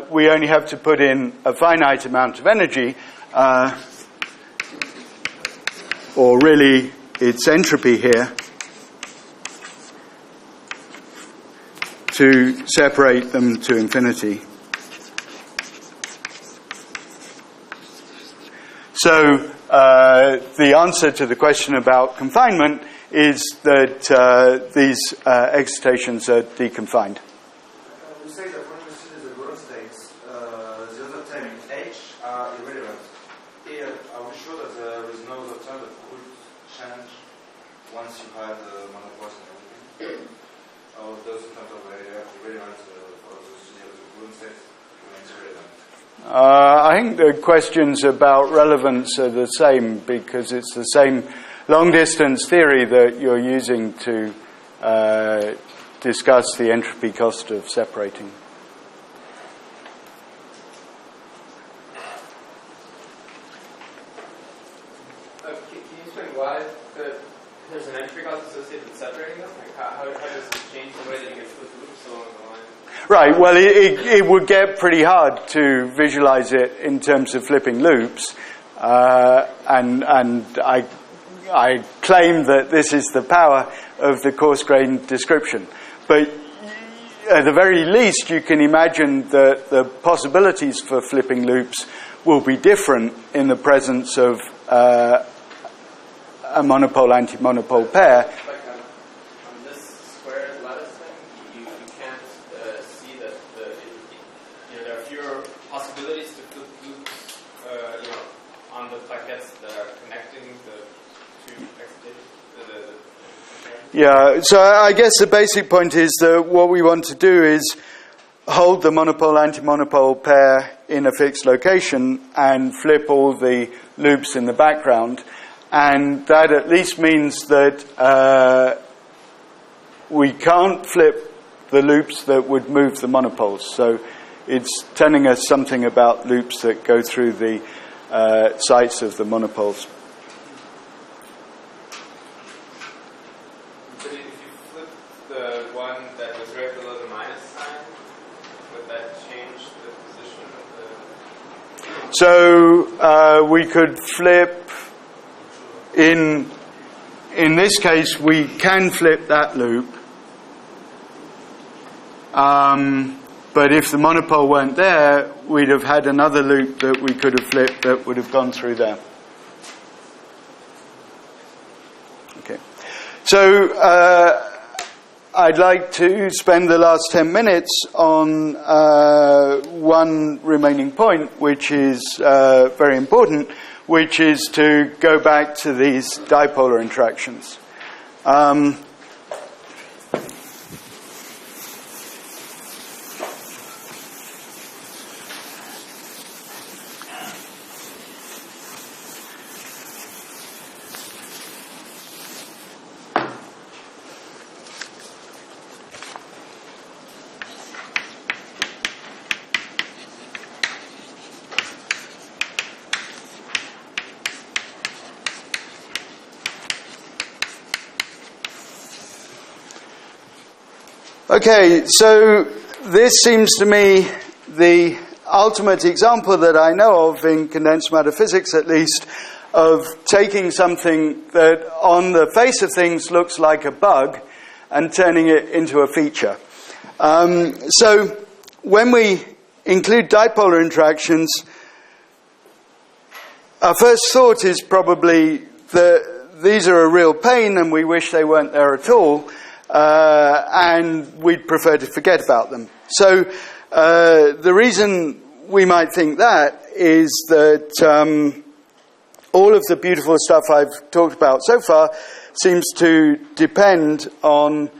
we only have to put in a finite amount of energy, or really it's entropy here, to separate them to infinity. So the answer to the question about confinement is that these excitations are deconfined. You say that when we study the ground states, the other term in H are irrelevant. Here, are we sure that there is no other term that could change once you had monopoles and everything? Or those terms are irrelevant for the study of the ground states remains irrelevant? I think the questions about relevance are the same, because it's the same long-distance theory that you're using to discuss the entropy cost of separating. Can you explain why there's an entropy cost associated with separating them? Like how does it change the way that you get split loops along the line? Right, well, it would get pretty hard to visualize it in terms of flipping loops, and I claim that this is the power of the coarse-grained description. But at the very least, you can imagine that the possibilities for flipping loops will be different in the presence of a monopole-anti-monopole pair. Like on this square lattice thing, you can't see that there are fewer possibilities to flip loops on the plaquettes that are connecting the two excitations. Yeah, so I guess the basic point is that what we want to do is hold the monopole-anti-monopole pair in a fixed location and flip all the loops in the background. And that at least means that we can't flip the loops that would move the monopoles. So it's telling us something about loops that go through the sites of the monopoles. So if you flip the one that was right below the minus sign, would that change the position of the... So we could flip... In this case, we can flip that loop, but if the monopole weren't there, we'd have had another loop that we could have flipped that would have gone through there. Okay, so I'd like to spend the last 10 minutes on one remaining point, which is very important, which is to go back to these dipolar interactions. Okay, so this seems to me the ultimate example that I know of in condensed matter physics, at least, of taking something that on the face of things looks like a bug and turning it into a feature. So when we include dipolar interactions, our first thought is probably that these are a real pain and we wish they weren't there at all, and we'd prefer to forget about them. So the reason we might think that is that all of the beautiful stuff I've talked about so far seems to depend on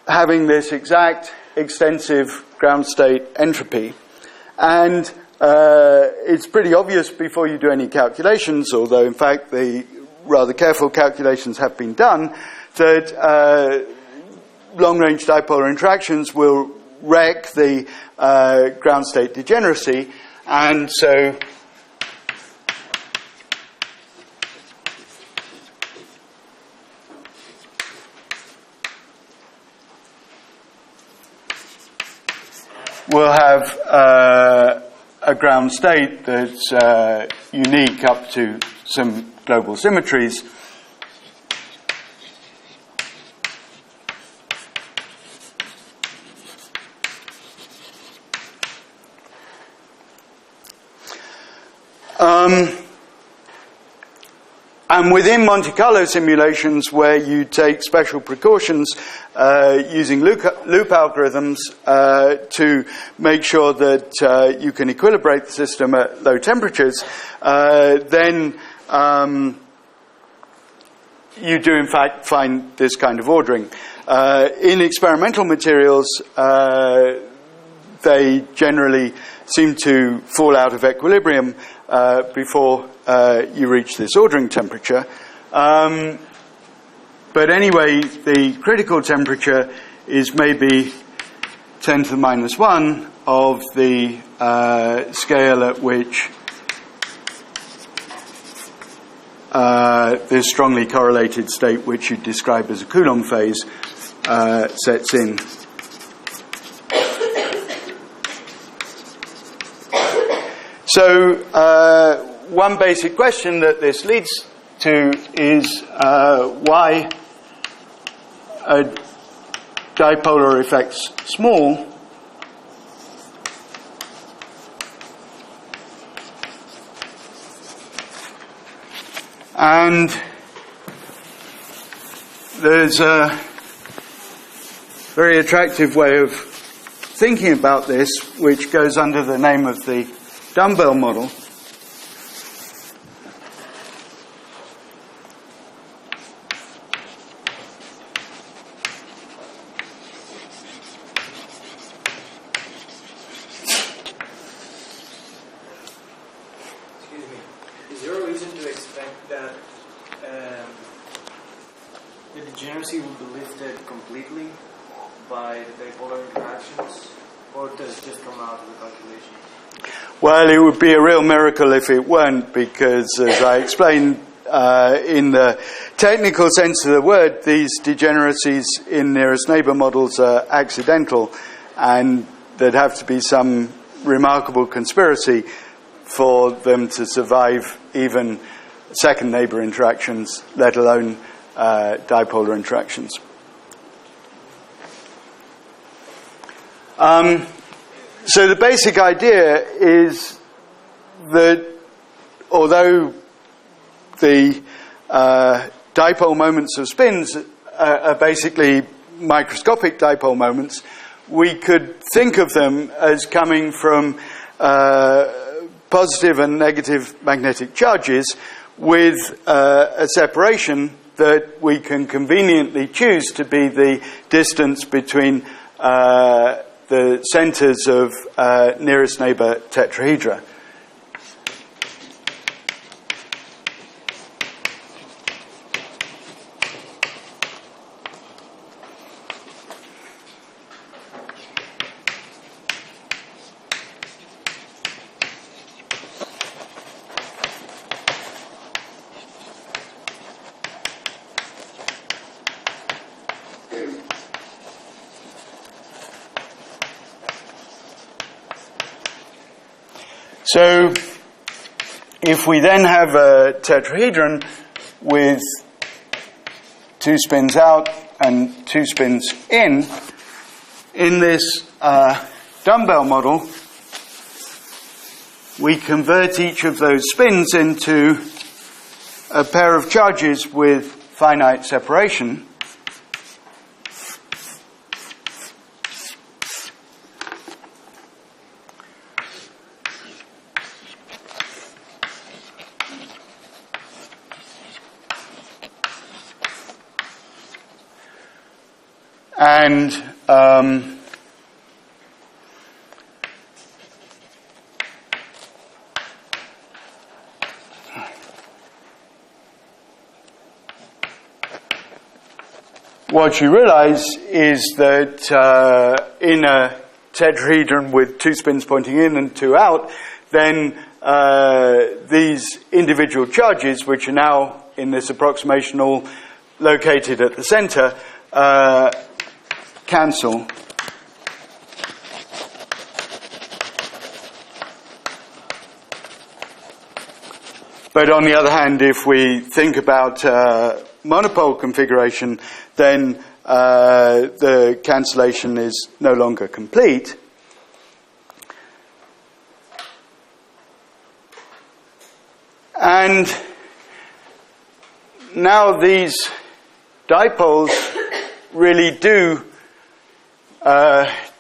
having this exact extensive ground state entropy. And it's pretty obvious before you do any calculations, although in fact the rather careful calculations have been done, that long-range dipolar interactions will wreck the ground state degeneracy, and so we'll have a ground state that's unique up to some global symmetries. And within Monte Carlo simulations, where you take special precautions using loop algorithms to make sure that you can equilibrate the system at low temperatures, then you do in fact find this kind of ordering. In experimental materials, they generally seem to fall out of equilibrium before you reach this ordering temperature. But anyway, the critical temperature is maybe 10 to the minus 1 of the scale at which this strongly correlated state, which you describe as a Coulomb phase, sets in. So one basic question that this leads to is why a dipolar effect's small and there's a very attractive way of thinking about this, which goes under the name of the dumbbell model. Excuse me. Is there a reason to expect that the degeneracy will be lifted completely by the dipolar interactions, or does it just come out of the calculation? Well, it would be a real miracle if it weren't, because as I explained in the technical sense of the word, these degeneracies in nearest neighbor models are accidental, and there'd have to be some remarkable conspiracy for them to survive even second neighbor interactions, let alone dipolar interactions. So the basic idea is that although the dipole moments of spins are basically microscopic dipole moments, we could think of them as coming from positive and negative magnetic charges with a separation that we can conveniently choose to be the distance between the centers of nearest neighbor tetrahedra. So if we then have a tetrahedron with 2 spins out and 2 spins in this dumbbell model, we convert each of those spins into a pair of charges with finite separation. And what you realize is that in a tetrahedron with 2 spins pointing in and 2 out, then these individual charges, which are now in this approximation all located at the center, cancel. But on the other hand, if we think about monopole configuration, then the cancellation is no longer complete. And now these dipoles really do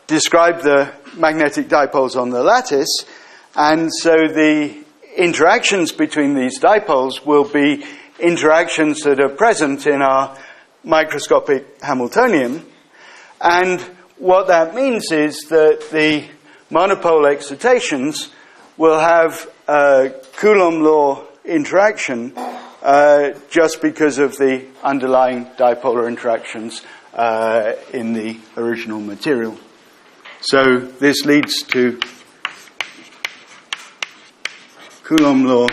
describe the magnetic dipoles on the lattice, and so the interactions between these dipoles will be interactions that are present in our microscopic Hamiltonian. And what that means is that the monopole excitations will have a Coulomb law interaction just because of the underlying dipolar interactions in the original material. So this leads to Coulomb law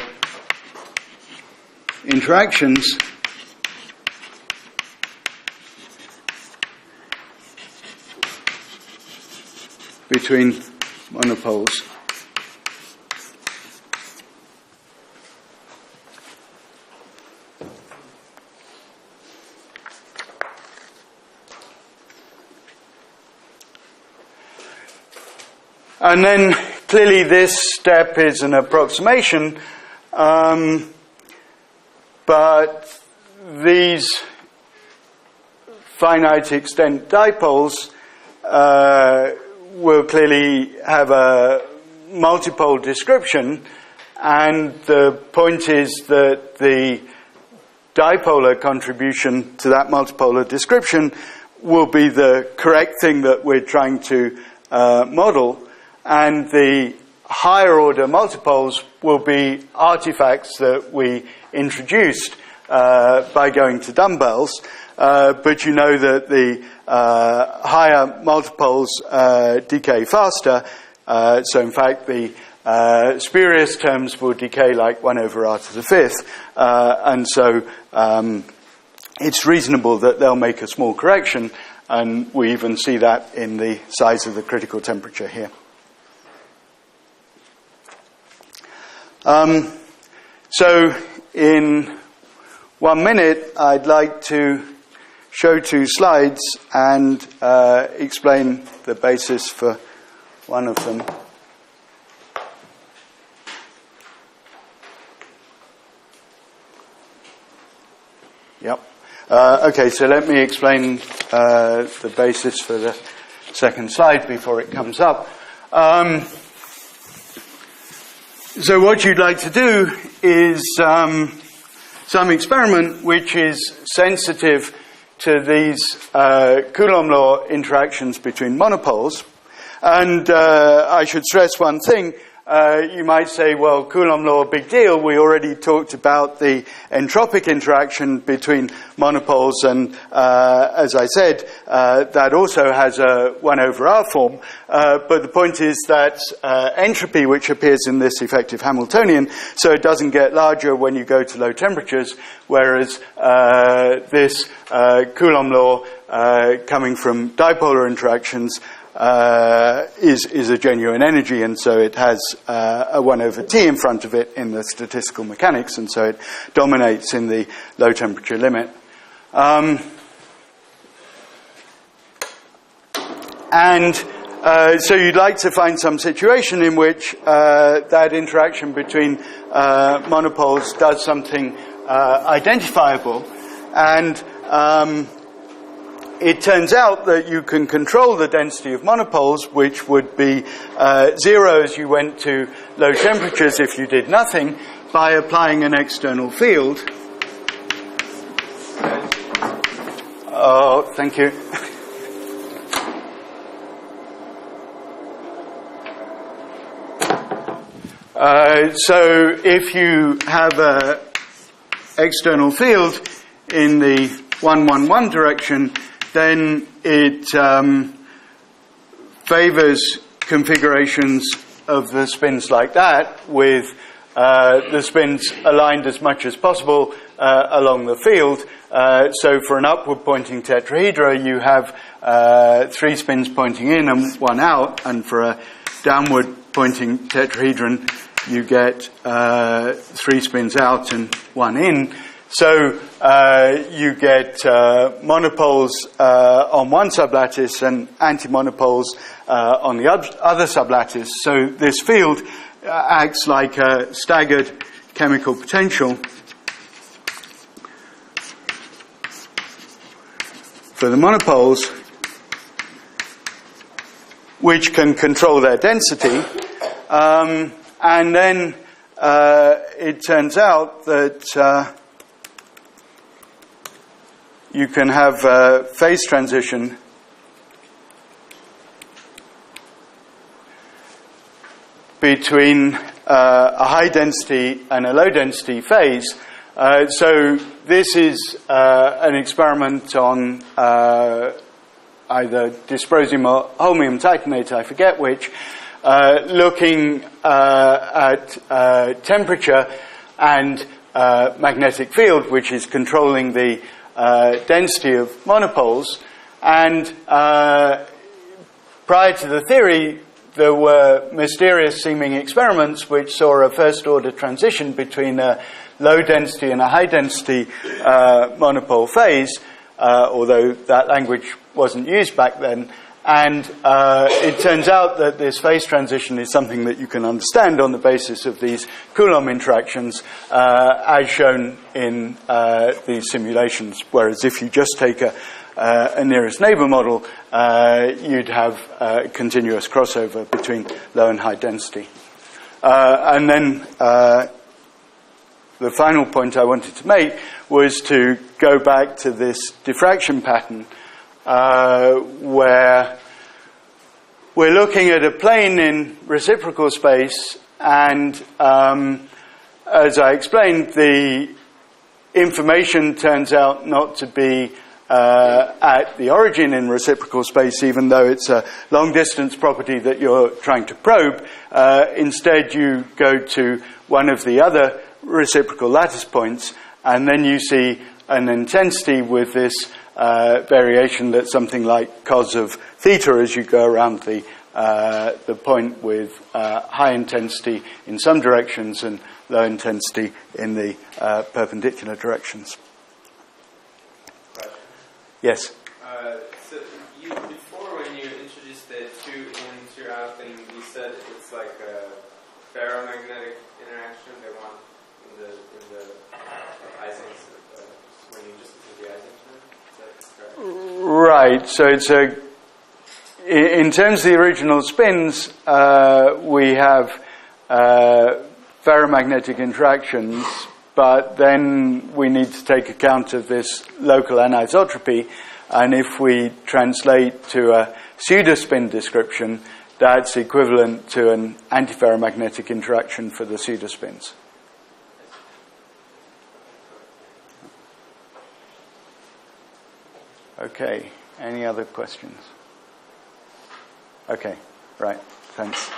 interactions between monopoles. And then clearly this step is an approximation, but these finite extent dipoles will clearly have a multipole description, and the point is that the dipolar contribution to that multipolar description will be the correct thing that we're trying to model. And the higher order multipoles will be artifacts that we introduced by going to dumbbells. But you know that the higher multipoles decay faster. So in fact, the spurious terms will decay like 1 over r to the 5th. And so it's reasonable that they'll make a small correction. And we even see that in the size of the critical temperature here. So in 1 minute, I'd like to show 2 slides and explain the basis for one of them. Yep. Okay, so let me explain the basis for the second slide before it comes up. So what you'd like to do is some experiment which is sensitive to these Coulomb law interactions between monopoles. And I should stress one thing. You might say, well, Coulomb law, big deal. We already talked about the entropic interaction between monopoles, and as I said, that also has a 1 over r form. But the point is that entropy, which appears in this effective Hamiltonian, so it doesn't get larger when you go to low temperatures, whereas this Coulomb law coming from dipolar interactions is a genuine energy, and so it has a 1 over T in front of it in the statistical mechanics, and so it dominates in the low temperature limit. So you'd like to find some situation in which that interaction between monopoles does something identifiable, and it turns out that you can control the density of monopoles, which would be 0 as you went to low temperatures if you did nothing, by applying an external field. Oh, thank you. So if you have an external field in the 1, 1, 1 direction, then it favors configurations of the spins like that, with the spins aligned as much as possible along the field. So for an upward pointing tetrahedra, you have 3 spins pointing in and 1 out, and for a downward pointing tetrahedron, you get 3 spins out and 1 in. So you get monopoles on one sublattice and antimonopoles on the other sublattice. So this field acts like a staggered chemical potential for the monopoles, which can control their density. And then it turns out that you can have a phase transition between a high density and a low density phase. So this is an experiment on either dysprosium or holmium titanate, I forget which, looking at temperature and magnetic field, which is controlling the density of monopoles. And prior to the theory, there were mysterious seeming experiments which saw a first order transition between a low density and a high density monopole phase, although that language wasn't used back then. And it turns out that this phase transition is something that you can understand on the basis of these Coulomb interactions, as shown in these simulations. Whereas if you just take a nearest neighbor model, you'd have a continuous crossover between low and high density. And then the final point I wanted to make was to go back to this diffraction pattern, where we're looking at a plane in reciprocal space, and as I explained, the information turns out not to be at the origin in reciprocal space, even though it's a long-distance property that you're trying to probe. Instead, you go to one of the other reciprocal lattice points, and then you see an intensity with this variation that's something like cos of theta as you go around the point, with high intensity in some directions and low intensity in the perpendicular directions. Yes? So you, before when you introduced the 2 in, 2 out thing, you said it's like a ferromagnetic interaction they want in the Isings, when you just do the Ising term. Is that correct? Right. So it's in terms of the original spins, we have ferromagnetic interactions, but then we need to take account of this local anisotropy, and if we translate to a pseudospin description, that's equivalent to an antiferromagnetic interaction for the pseudospins. Okay, any other questions? Okay, right, thanks.